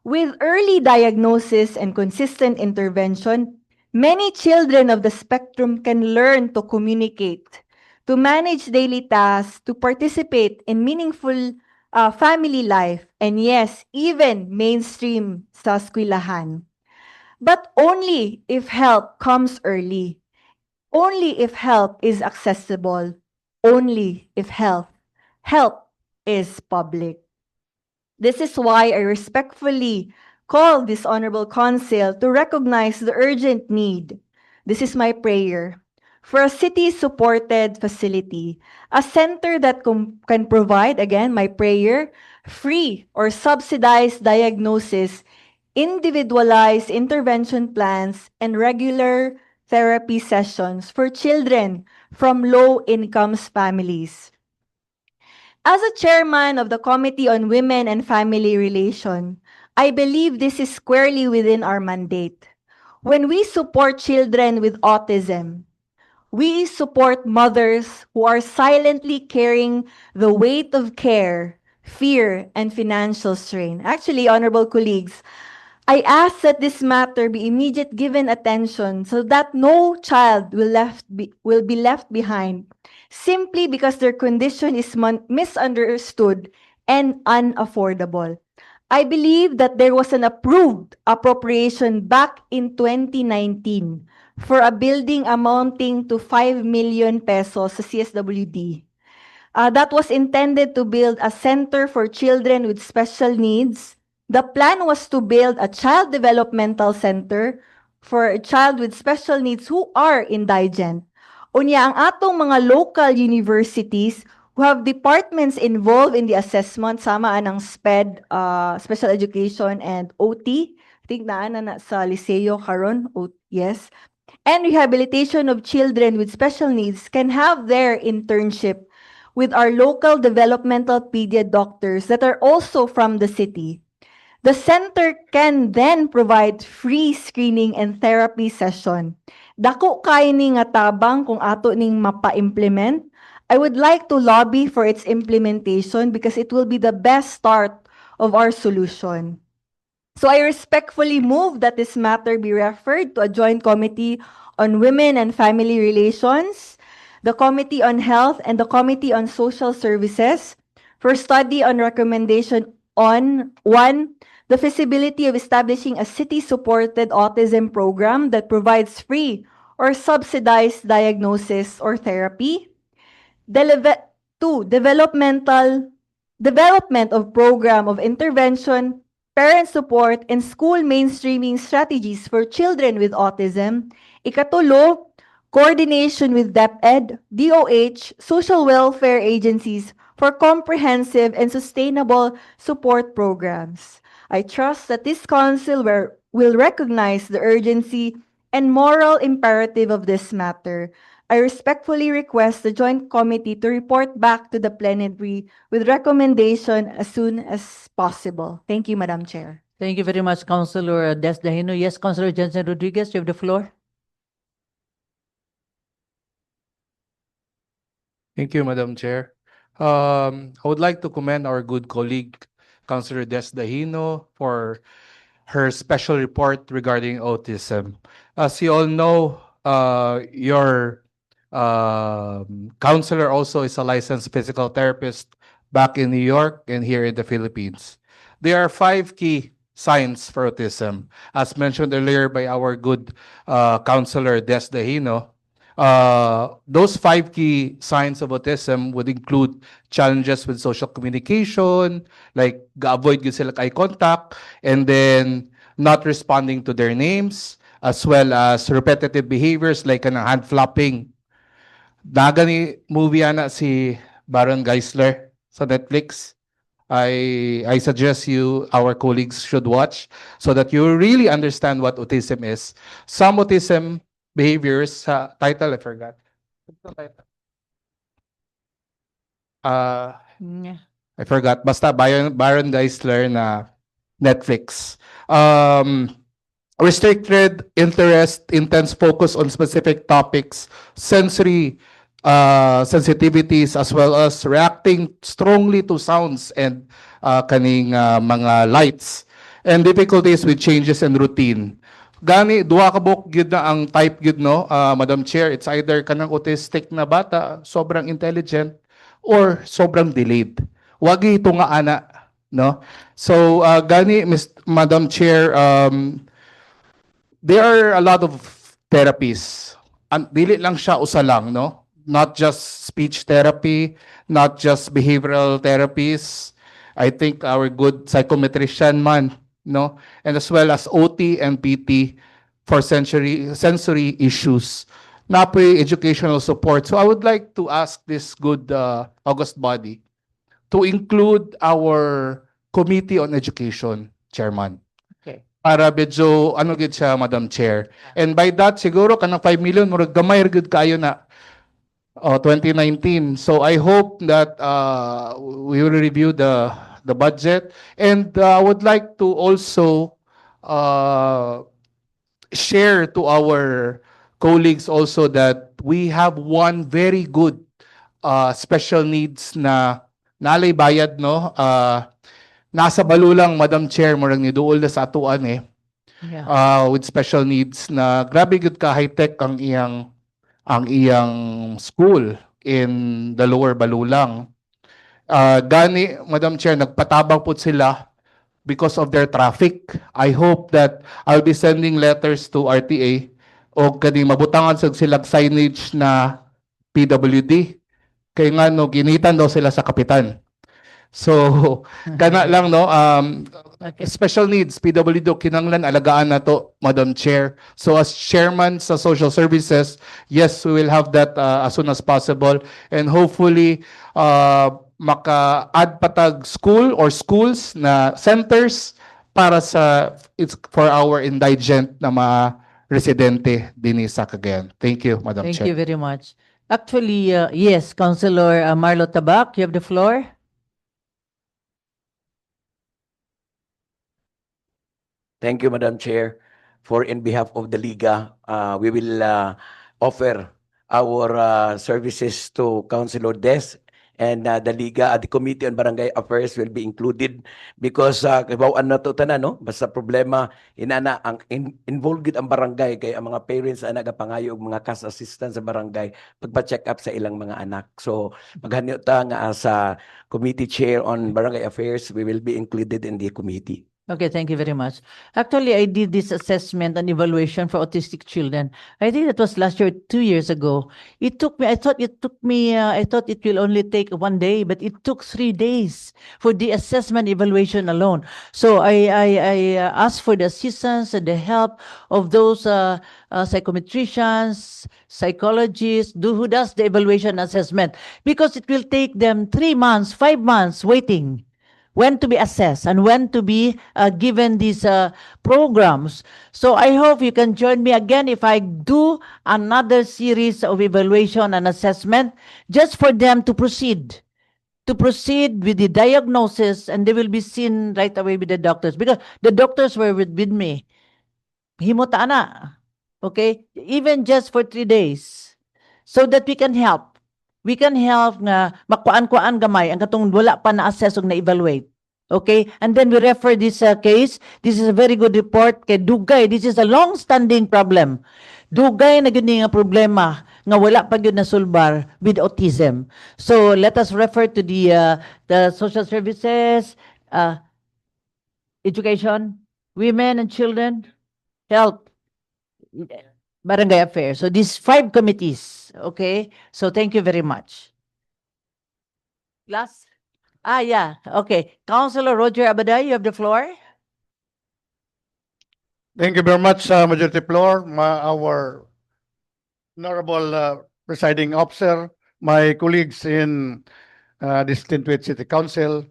With early diagnosis and consistent intervention, many children of the spectrum can learn to communicate, to manage daily tasks, to participate in meaningful family life, and yes, even mainstream sa eskwelahan. But only if help comes early. Only if help is accessible. Only if help is public. This is why I respectfully call this Honorable Council to recognize the urgent need. This is my prayer for a city-supported facility, a center that can provide, again, my prayer, free or subsidized diagnosis, individualized intervention plans, and regular therapy sessions for children from low-income families. As a chairman of the Committee on Women and Family Relation, I believe this is squarely within our mandate. When we support children with autism, we support mothers who are silently carrying the weight of care, fear, and financial strain. Actually, honorable colleagues, I ask that this matter be immediate given attention so that no child will be left behind simply because their condition is misunderstood and unaffordable. I believe that there was an approved appropriation back in 2019 for a building amounting to 5 million pesos sa CSWD. That was intended to build a center for children with special needs. The plan was to build a child developmental center for a child with special needs who are indigent. Unya, ang atong mga local universities who have departments involved in the assessment, sama ng SPED, Special Education, and OT. I think na sa Liceo karon, yes. And rehabilitation of children with special needs can have their internship with our local developmental pedia doctors that are also from the city. The center can then provide free screening and therapy session. Dako kay ni nga tabang kung ato ning mapa-implement. I would like to lobby for its implementation because it will be the best start of our solution. So I respectfully move that this matter be referred to a joint committee on women and family relations, the Committee on Health, and the Committee on Social Services for study on recommendation on 1, the feasibility of establishing a city-supported autism program that provides free or subsidized diagnosis or therapy. 2, development of program of intervention, parent support, and school mainstreaming strategies for children with autism. Ikatulo, coordination with DepEd, DOH, social welfare agencies for comprehensive and sustainable support programs. I trust that this council will recognize the urgency and moral imperative of this matter. I respectfully request the Joint Committee to report back to the plenary with recommendation as soon as possible. Thank you, Madam Chair. Thank you very much, Councilor Des Dahino. Yes, Councilor Jensen Rodriguez, you have the floor. Thank you, Madam Chair. I would like to commend our good colleague, Councilor Des Dahino, for her special report regarding autism. As you all know, your counselor also is a licensed physical therapist back in New York and here in the Philippines. There are 5 key signs for autism. As mentioned earlier by our good counselor Des Dahino, those 5 key signs of autism would include challenges with social communication, like avoid gyud sila eye contact, and then not responding to their names, as well as repetitive behaviors like hand flapping. Nagani movie ana si Baron Geisler sa Netflix. I suggest you, our colleagues, should watch so that you really understand what autism is. Some autism behaviors, sa title I forgot. I forgot. Basta Baron Geisler na Netflix. Restricted interest, intense focus on specific topics, sensory sensitivities, as well as reacting strongly to sounds and kaning mga lights, and difficulties with changes in routine. Gani duha ka buok gyud na ang type gyud, no, Madam Chair. It's either kanang autistic na bata, sobrang intelligent, or sobrang delayed. Wagi ito nga ana, no? So gani, Madam Chair, there are a lot of therapies. Dili lang siya usa lang, no? Not just speech therapy, not just behavioral therapies. I think our good psychometrician man, no, and as well as OT and PT for sensory issues. Napoy educational support. So I would like to ask this good august body to include our Committee on Education, Chairman. Okay. Para medyo ano gid siya, Madam Chair. And by that siguro kanang 5 million murag gamay ra gid kayo na 2019. So I hope that we will review the budget, and I would like to also share to our colleagues also that we have one very good special needs na nalay bayad, no, nasa balulang, Madam Chair, murag ni duol na sa atuan Yeah. with special needs na grabe gud ka high tech ang iyang school in the Lower Balulang. Gani, Madam Chair, nagpatabang po sila because of their traffic. I hope that I'll be sending letters to RTA o kani mabutangan sa silang signage na PWD. Kaya nga, no, ginitan daw sila sa kapitan. So, kana lang, no, Okay. special needs, PWD, kinanglan, alagaan na to, Madam Chair. So as chairman sa social services, yes, we will have that as soon as possible. And hopefully, maka-add patag school or schools na centers para it's for our indigent na mga residente din sa Cagayan. Thank you, Madam Thank Chair. you very much. Actually, yes, Councilor Marlo Tabak, you have the floor. Thank you, Madam Chair. For in behalf of the Liga, we will offer our services to Councilor Des, and the Liga, the Committee on Barangay Affairs will be included because kibawaan na to tanan, no? Basta problema inana ang involved gid ang barangay kay ang mga parents ana nagapangayo og mga cash assistance sa barangay pagpa-check up sa ilang mga anak. So maghanyo ta nga sa Committee Chair on Barangay Affairs, we will be included in the committee. Okay, thank you very much. Actually, I did this assessment and evaluation for autistic children. I think that was last year, 2 years ago. It took me, I thought it will only take 1 day, but it took 3 days for the assessment evaluation alone. So I asked for the assistance and the help of those psychometricians, psychologists, who does the evaluation assessment, because it will take them 3 months, 5 months waiting when to be assessed and when to be given these programs. So I hope you can join me again if I do another series of evaluation and assessment just for them to proceed with the diagnosis, and they will be seen right away with the doctors, because the doctors were with me. Himota na. Okay? Even just for 3 days. So that we can help. We can help nga makuan-kuan gamay ang katong wala pa na-assess o na-evaluate. Okay? And then we refer this case. This is a very good report kay Dugay. This is a long-standing problem. Dugay na gyud nga problema nga wala pa gyud nasulbar with autism. So let us refer to the social services, education, women and children, health, barangay affairs. So these 5 committees, okay? So thank you very much. Last? Yeah, okay. Councilor Roger Abaday, you have the floor. Thank you very much, Majority Floor, our honorable presiding officer, my colleagues in this 28th City Council,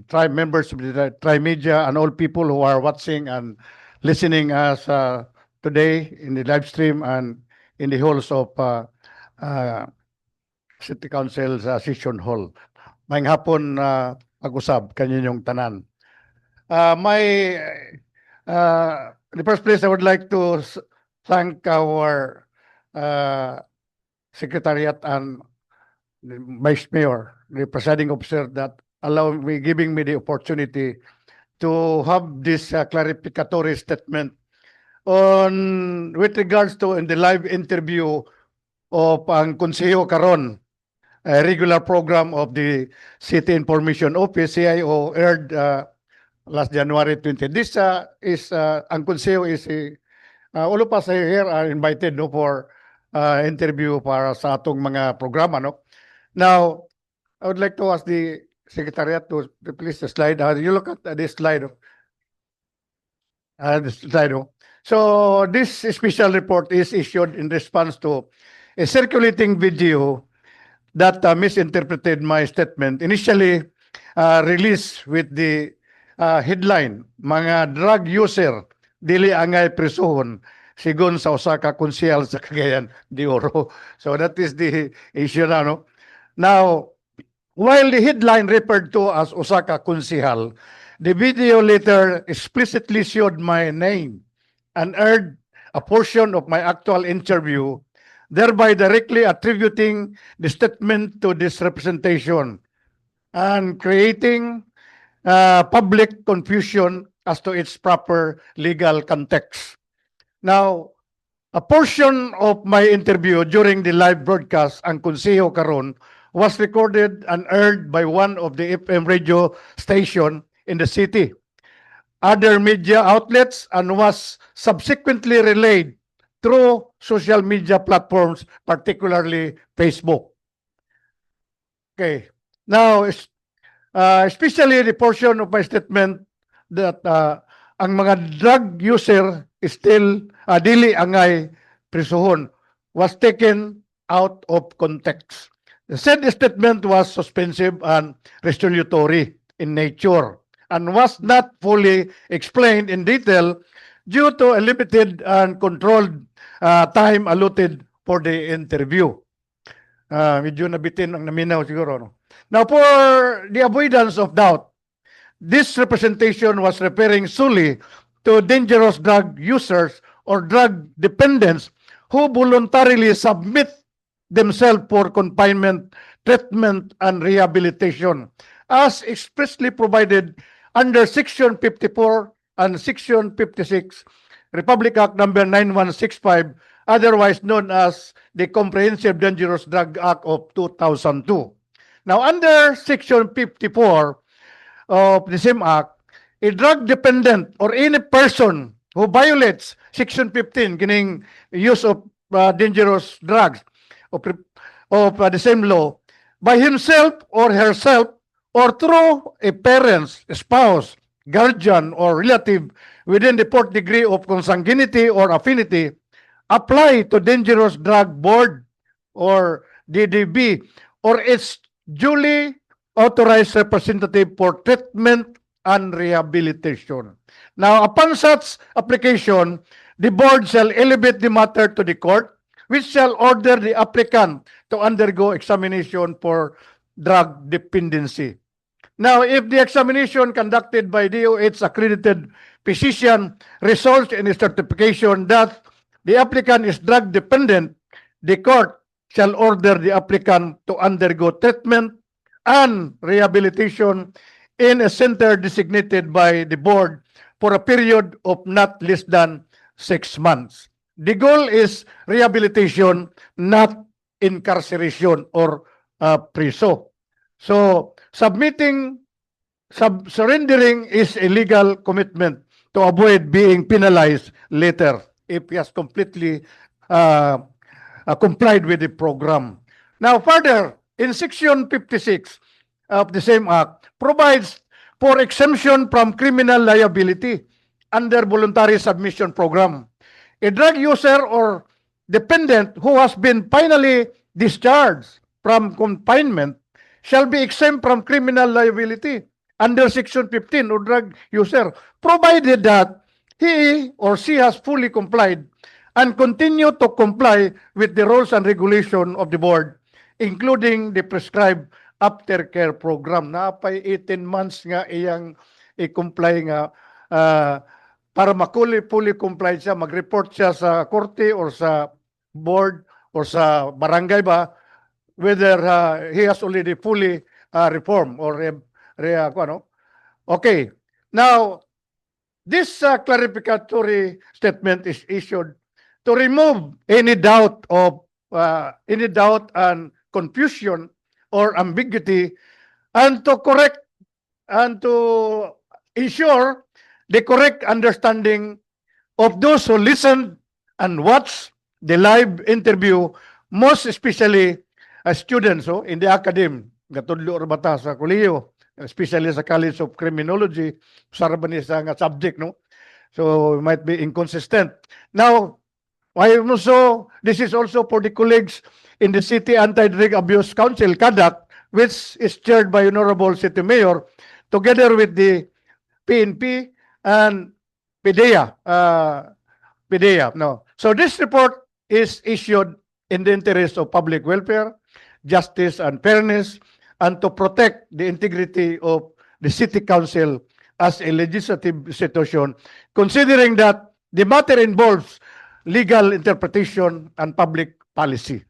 tribe members of the Tribe Media, and all people who are watching and listening us today in the live stream and in the halls of City Council's session hall. Maayong hapon pag-usab kaninyong tanan. In the first place, I would like to thank our Secretariat and the Vice Mayor, the presiding officer, that giving me the opportunity to have this clarificatory statement with regards to in the live interview of ang Konseho karon, a regular program of the City Information Office, CIO, aired last January 20. This is ang Konseho is all of us here are invited for interview para sa atong mga programa, no. Now, I would like to ask the Secretariat to please the slide. You look at this slide. So this special report is issued in response to a circulating video that misinterpreted my statement. Initially released with the headline, "Mga drug user dili angay prisuhon sigon sa usa ka konsehal sa Cagayan de Oro." So that is the issue now, no? Now, while the headline referred to as Osaka konsehal, the video later explicitly showed my name and aired a portion of my actual interview, thereby directly attributing the statement to this representation and creating public confusion as to its proper legal context. Now, a portion of my interview during the live broadcast ang Konseho karon was recorded and aired by one of the FM radio station in the city, other media outlets, and was subsequently relayed through social media platforms, particularly Facebook. Okay. Now, especially the portion of my statement that ang mga drug user is still dili angay prisuhon was taken out of context. The said statement was suspensive and restitutory in nature and was not fully explained in detail due to a limited and controlled time allotted for the interview. Medyo nabitin ang naminaw siguro, no? Now, for the avoidance of doubt, this representation was referring solely to dangerous drug users or drug dependents who voluntarily submit themselves for confinement, treatment, and rehabilitation, as expressly provided under Section 54 and Section 56, Republic Act number 9165, otherwise known as the Comprehensive Dangerous Drug Act of 2002. Now, under Section 54, of the same act, a drug dependent or any person who violates Section 15, kining use of dangerous drugs of, the same law, by himself or herself or through a parent, a spouse, guardian, or relative within the fourth degree of consanguinity or affinity, apply to Dangerous Drug Board or DDB or its duly authorized representative for treatment and rehabilitation. Now, upon such application, the board shall elevate the matter to the court, which shall order the applicant to undergo examination for drug dependency. Now, if the examination conducted by DOH accredited physician results in a certification that the applicant is drug dependent, the court shall order the applicant to undergo treatment and rehabilitation in a center designated by the board for a period of not less than 6 months. The goal is rehabilitation, not incarceration or preso. So, surrendering is a legal commitment to avoid being penalized later if he has completely complied with the program. Now, further, in Section 56 of the same act, provides for exemption from criminal liability under voluntary submission program. A drug user or dependent who has been finally discharged from confinement shall be exempt from criminal liability under Section 15 or drug user, provided that he or she has fully complied and continue to comply with the rules and regulation of the board, including the prescribed aftercare program. Napay 18 months nga iyang i-comply nga para fully complied siya, mag-report siya sa korte or sa board or sa barangay ba, whether he has already fully reformed or okay. Now, this clarificatory statement is issued to remove any doubt and confusion or ambiguity, and to correct and to ensure the correct understanding of those who listened and watched the live interview, most especially students in the academy, katudlo or bata sa kolehiyo, especially sa College of Criminology, sarban niya nga subject, no? So, it might be inconsistent. Now, this is also for the colleagues in the City Anti-Drug Abuse Council, CADAC, which is chaired by Honorable City Mayor, together with the PNP and PDEA. No. So this report is issued in the interest of public welfare, justice, and fairness, and to protect the integrity of the City Council as a legislative institution, considering that the matter involves legal interpretation and public policy.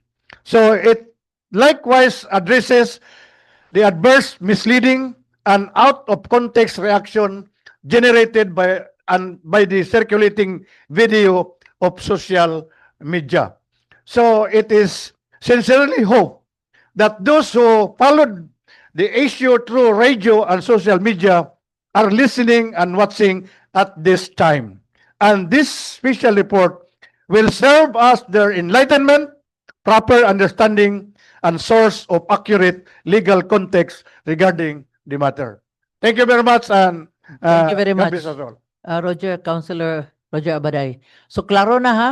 So it likewise addresses the adverse, misleading, and out-of-context reaction generated by the circulating video of social media. So it is sincerely hope that those who followed the issue through radio and social media are listening and watching at this time. And this special report will serve as their enlightenment, proper understanding, and source of accurate legal context regarding the matter. Thank you very much, and Thank you very God much. bless us all. Councilor Roger Abaday. So, klaro na ha?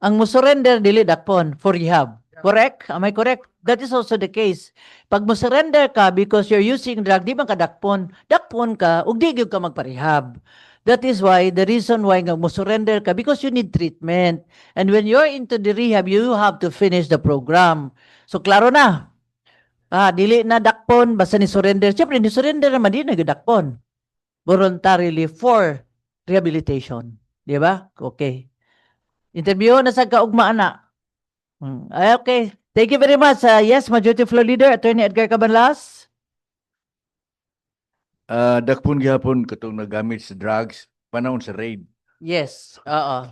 Ang musurrender dili dakpon for rehab. Correct? Am I correct? That is also the case. Pag musurrender ka because you're using drug, di man ka dakpon ka, ug di gyud ka magparehab. That is why, the reason why nga musurrender ka, because you need treatment. And when you're into the rehab, you have to finish the program. So, klaro na. Dili na dakpon, basta ni surrender. Siyempre, ni surrender naman, di na dakpon. Voluntarily for rehabilitation. Di ba? Okay. Interview na sa kaugmaan na. Okay. Thank you very much. Yes, Majority Floor Leader, Attorney Edgar Cabanlas. Dakpon gihapon katong nagamit sa drugs panahon sa raid. Yes, oo.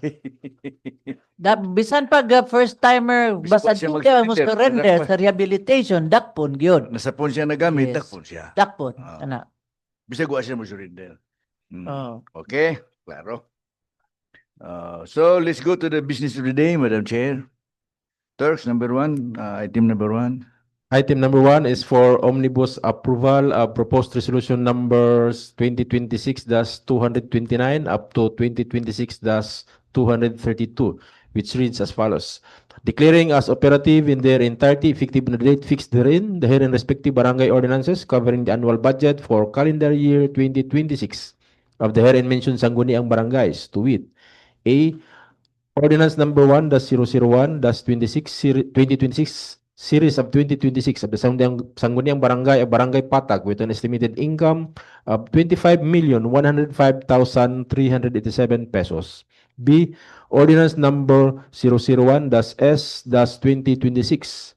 Bisan pag first timer, Bisan basta pa siya di ka mo mag-surrender, surrender dakpan. sa rehabilitation, dakpon gyud. Nasa phone siya nagamit, Yes. dakpon siya. Dakpon, Ah. ana. Bisag wa siya mo surrender. Oo. Okay, klaro. So let's go to the business of the day, Madam Chair. Turks, number one, item number one. Item number 1 is for omnibus approval of proposed resolution numbers 2026-229 up to 2026-232, which reads as follows. Declaring as operative in their entirety, effective on the date fixed therein, the herein respective barangay ordinances covering the annual budget for calendar year 2026 of the herein mentioned sangguniang barangays, to wit, A. Ordinance number 1-001-26 2026 series of 2026 of the Sangguniang Barangay of Barangay Patag with an estimated income of 25,105,387 pesos. B. Ordinance number 001-S-2026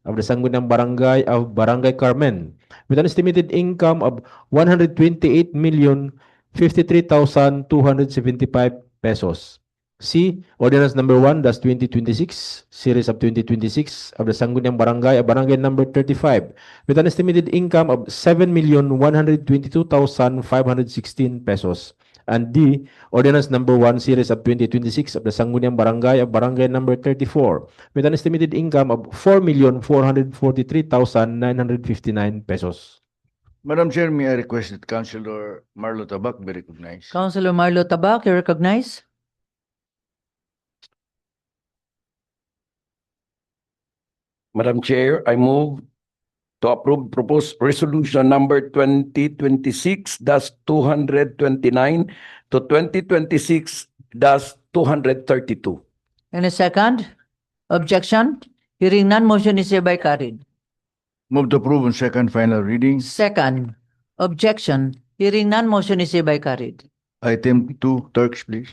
of the Sangguniang Barangay of Barangay Carmen with an estimated income of 128,053,275 pesos. C. Ordinance number 1-2026, series of 2026 of the Sangguniang Barangay, Barangay number 35, with an estimated income of 7,122,516 pesos. And D. Ordinance number 1, series of 2026 of the Sangguniang Barangay, Barangay number 34, with an estimated income of 4,443,959 pesos. Madam Chair, may I request that Councilor Marlo Tabak be recognized? Councilor Marlo Tabak, you recognize? Madam Chair, I move to approve proposed resolution number 2026-229 to 2026-232. And a second? Objection? Hearing none, motion is hereby carried. Move to approve on second final reading. Second, objection. Hearing none, motion is hereby carried. Item 2, Turks, please.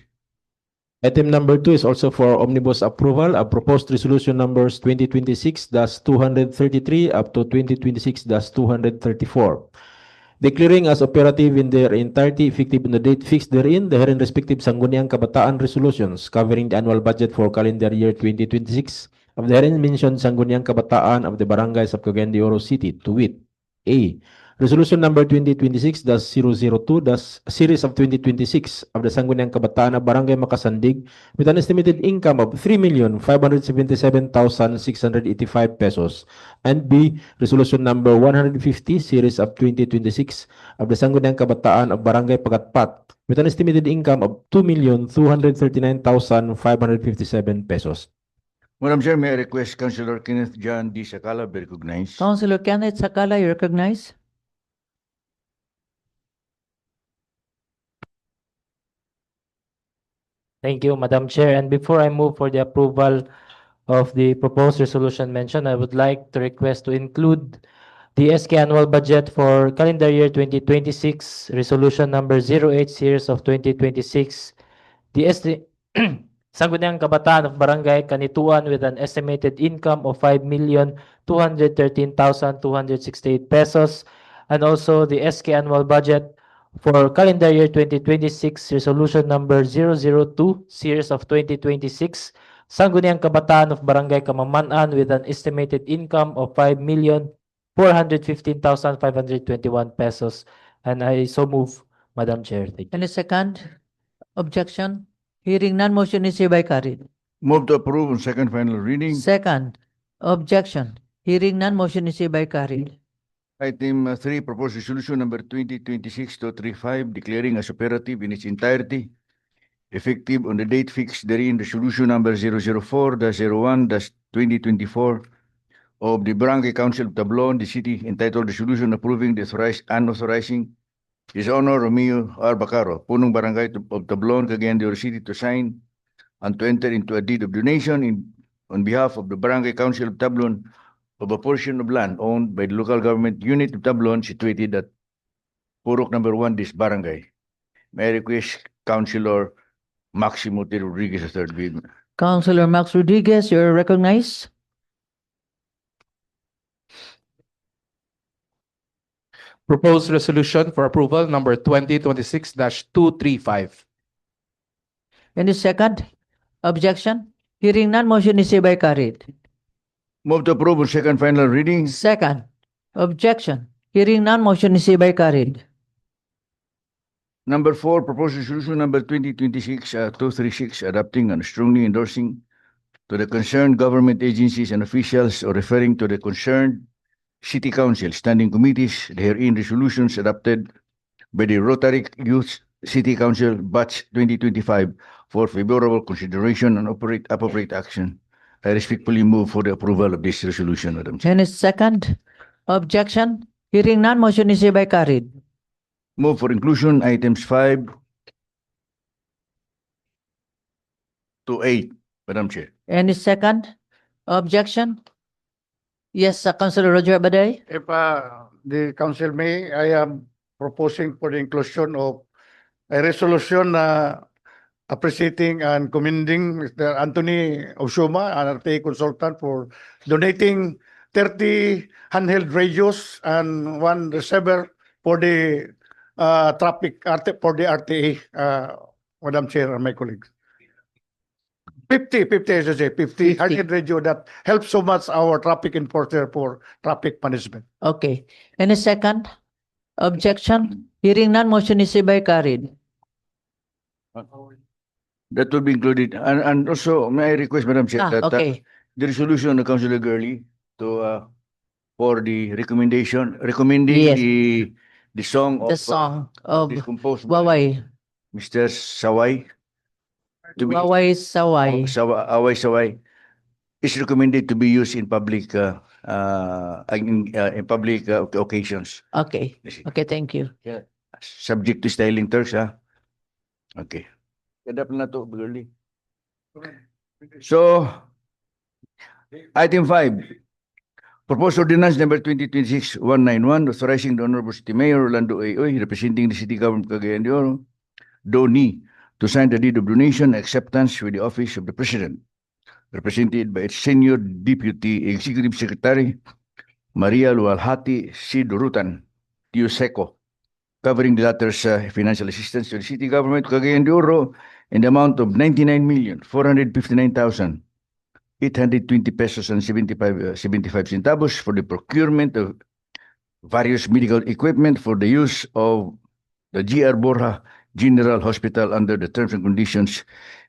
Item number 2 is also for omnibus approval of proposed resolution numbers 2026-233 up to 2026-234. Declaring as operative in their entirety, effective on the date fixed therein, the herein respective Sangguniang Kabataan resolutions covering the annual budget for calendar year 2026 of the herein mentioned Sangguniang Kabataan of the barangays of Cagayan de Oro City, to wit, A. Resolution number 2026-002, series of 2026 of the Sangguniang Kabataan of Barangay Makasandig with an estimated income of 3,577,685 pesos. And B. Resolution number 150, series of 2026 of the Sangguniang Kabataan of Barangay Pagatpat with an estimated income of 2,239,557 pesos. Madam Chair, may I request Councilor Kenneth John D. Sakala be recognized? Councilor Kenneth Sakala, you recognize? Thank you, Madam Chair. And before I move for the approval of the proposed resolution mentioned, I would like to request to include the SK annual budget for calendar year 2026, resolution number 08 series of 2026. The Sangguniang Kabataan of Barangay Kanituan with an estimated income of 5,213,268 pesos, and also the SK annual budget for calendar year 2026, resolution number 002, series of 2026, Sangguniang Kabataan of Barangay Kamamanan with an estimated income of 5,415,521 pesos. And I so move, Madam Chair. Thank you. And a second? Objection? Hearing none, motion is hereby carried. Move to approve on second final reading. Second, objection. Hearing none, motion is hereby carried. Item 3, proposed resolution number 2026-235, declaring as operative in its entirety, effective on the date fixed therein, resolution number 004-01-2024 of the Barangay Council of Tablon, the city, entitled Resolution Approving the Unauthorizing His Honor Romeo R. Bacaro, Punong Barangay of Tablon, Cagayan de Oro City, to sign and to enter into a deed of donation on behalf of the Barangay Council of Tablon of a portion of land owned by the local government unit of Tablon situated at Purok number 1, this barangay. May I request Councilor Maximo T. Rodriguez III. Councilor Max Rodriguez, you're recognized. Proposed resolution for approval number 2026-235. Any second? Objection? Hearing none, motion is hereby carried. Move to approve on second final reading. Second. Objection? Hearing none, motion is hereby carried. Number 4, proposed resolution number 2026-236, adopting and strongly endorsing to the concerned government agencies and officials or referring to the concerned city council standing committees, the herein resolutions adopted by the Rotary Youth City Council Batch 2025 for favorable consideration and appropriate action. I respectfully move for the approval of this resolution, Madam Chair. Any second? Objection? Hearing none, motion is hereby carried. Move for inclusion items 5 to 8, Madam Chair. Any second? Objection? Yes, Councilor Roger Abaday. If the council may, I am proposing for the inclusion of a resolution appreciating and commending Mr. Anthony Osuma, an RTA consultant, for donating 30 handheld radios and 1 receiver for the for the RTA, Madam Chair and my colleagues. 50, I should say, 50 handheld radio that helps so much our traffic enforcer for traffic management. Okay. Any second? Objection? Hearing none, motion is hereby carried. That will be included. And also, may I request, Madam Chair, that Okay. the resolution of Councilor Gurley to for the recommending Yes. the song The of song of this composed by Waway. Mr. Saway to be Waway Saway. Away Saway is recommended to be used in public occasions. Okay. Okay, thank you. Subject to styling terms, ha? Okay. Kadap na to, Gurley. So, item 5. Proposed ordinance number 2026-191, authorizing the Honorable City Mayor Orlando A. Oy, representing the City Government of Cagayan de Oro, DONI, to sign the deed of donation and acceptance with the Office of the President, represented by its Senior Deputy Executive Secretary, Maria Lualhati C. Durutan, Tioseco, covering the latter's financial assistance to the City Government of Cagayan de Oro in the amount of 99,459,820 pesos and 75 centavos for the procurement of various medical equipment for the use of the GR Borja General Hospital under the terms and conditions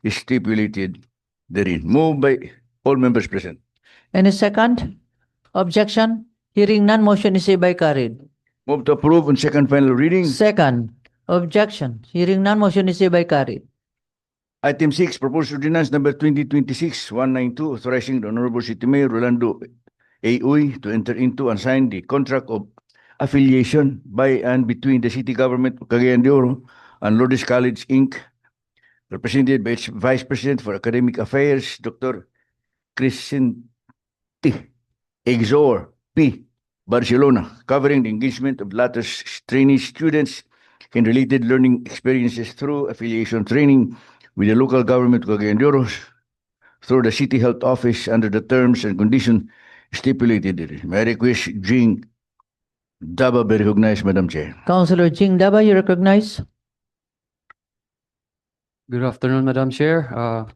stipulated therein. Moved by all members present. Any second? Objection? Hearing none, motion is hereby carried. Move to approve on second final reading. Second. Objection? Hearing none, motion is hereby carried. Item 6, proposed ordinance number 2026-192, authorizing the Honorable City Mayor Rolando A. Uy to enter into and sign the contract of affiliation by and between the City Government of Cagayan de Oro and Lourdes College, Inc., represented by its Vice President for Academic Affairs, Dr. Crescenti Exor P. Barcelona, covering the engagement of latter's trainee students in related learning experiences through affiliation training with the local government of Cagayan de Oro through the City Health Office under the terms and conditions stipulated therein. May I request Jing Daba be recognized, Madam Chair. Councilor Jing Daba, you recognize? Good afternoon, Madam Chair.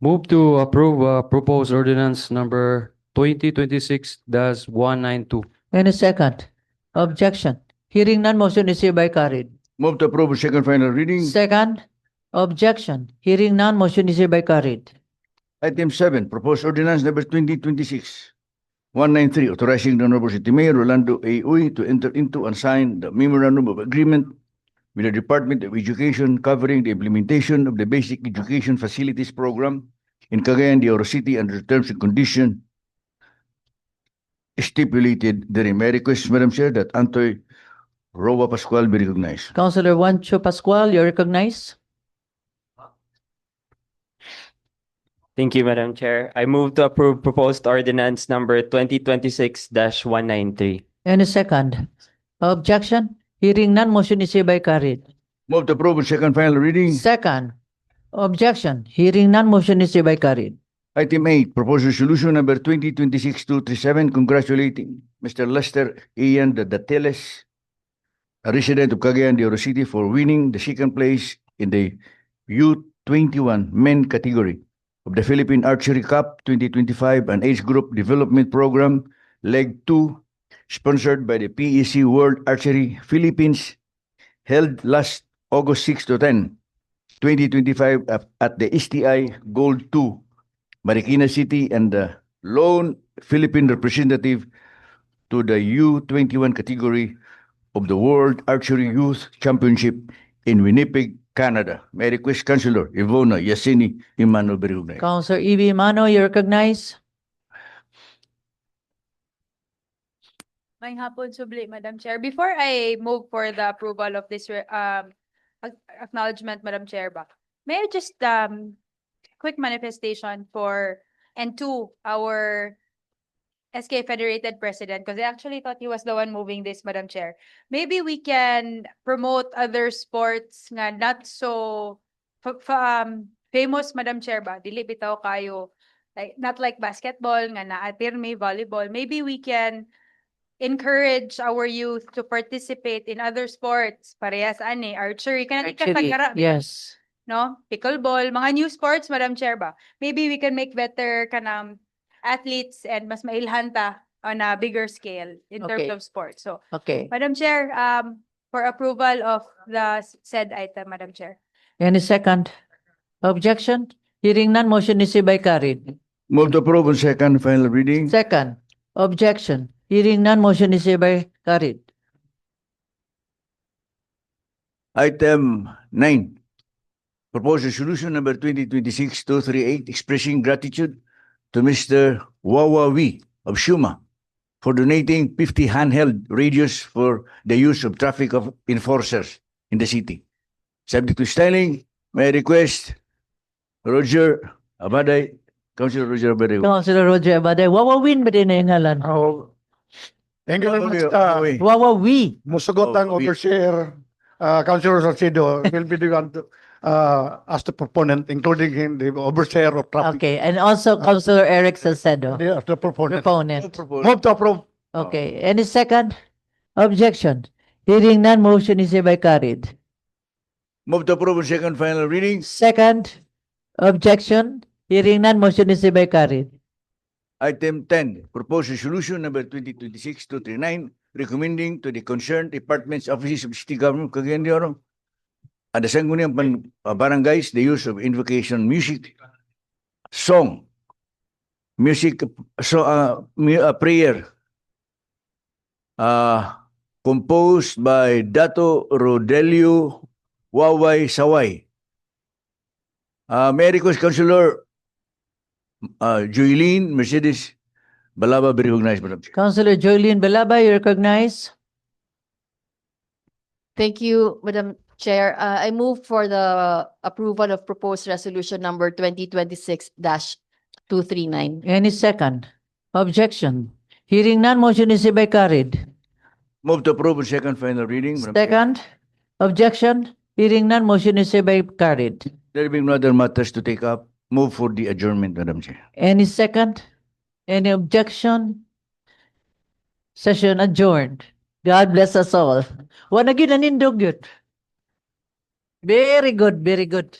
Move to approve proposed ordinance number 2026-192. Any second? Objection? Hearing none, motion is hereby carried. Move to approve on second final reading. Second? Objection? Hearing none, motion is hereby carried. Item 7, proposed ordinance number 2026-193, authorizing the Honorable City Mayor Rolando A. Uy to enter into and sign the memorandum of agreement with the Department of Education covering the implementation of the Basic Education Facilities Program in Cagayan de Oro City under the terms and conditions stipulated therein. May I request, Madam Chair, that Antoy Roa Pascual be recognized. Councilor Juancho Pascual, you recognize? Thank you, Madam Chair. I move to approve proposed ordinance number 2026-193. Any second? Objection? Hearing none, motion is hereby carried. Move to approve on second final reading. Second? Objection? Hearing none, motion is hereby carried. Item 8, proposed resolution number 2026-237, congratulating Mr. Lester Ian Dateles, a resident of Cagayan de Oro City, for winning the second place in the Youth 21 men category of the Philippine Archery Cup 2025 and Age Group Development Program, Leg 2, sponsored by the PEC World Archery Philippines, held last August 6 to 10, 2025 at the STI Gold 2, Marikina City, and the lone Philippine representative to the U21 category of the World Archery Youth Championship in Winnipeg, Canada. May I request Councilor Ivona Yasini Emmanuel be recognized. Councilor E.B. Mano, you recognize? May hapon subli, Madam Chair. Before I move for the approval of this acknowledgement, Madam Chair, may I just quick manifestation for and to our SK Federated President, because I actually thought he was the one moving this, Madam Chair. Maybe we can promote other sports nga not so famous, Madam Chair ba? Dili bitaw kayo. Like, not like basketball, nga naapirmi, volleyball. Maybe we can encourage our youth to participate in other sports. Parehas ani, archery. Kanang Archery, ikasagara, yes. no? Pickleball, mga new sports, Madam Chair ba? Maybe we can make better kanang athletes and mas mailhan ta on a bigger scale in terms Okay. of sports. So, Okay. Madam Chair, for approval of the said item, Madam Chair. Any second? Objection? Hearing none, motion is hereby carried. Move to approve on second final reading. Second, objection. Hearing none, motion is hereby carried. Item 9. Proposed resolution number 2026-238 expressing gratitude to Mr. Wawa Wee of Shuma for donating 50 handheld radios for the use of traffic of enforcers in the city. Subject to styling, may I request Roger Abaday, Councilor Roger Abaday. Councilor Roger Abaday, wawawin ba din na yung ngalan? Thank you very much. Wawawi. Musugot ang Oh, we- overseer, Councilor Salcido will be the one to, as the proponent, including him, the overseer of traffic. Okay, and also Councilor Eric Salcedo, The proponent. proponent. Move to approve. Okay, any second? Objection? Hearing none, motion is hereby carried. Move to approve on second final reading. Second, objection? Hearing none, motion is hereby carried. Item 10, proposed resolution number 2026-239, recommending to the concerned departments, offices of city government, Cagayan de Oro, and the sangguniang barangays, the use of invocation music, song, music, prayer, composed by Dato Rodelio Waway Saway. May I request Councilor Joylene Mercedes Balaba be recognized, Madam Chair. Councilor Joylene Balaba, you recognize? Thank you, Madam Chair. I move for the approval of proposed resolution number 2026-239. Any second? Objection? Hearing none, motion is hereby carried. Move to approve on second final reading, Madam Chair. Second, objection? Hearing none, motion is hereby carried. There being no other matters to take up, move for the adjournment, Madam Chair. Any second? Any objection? Session adjourned. God bless us all. Wa na gyud nanindog yun. Very good, very good.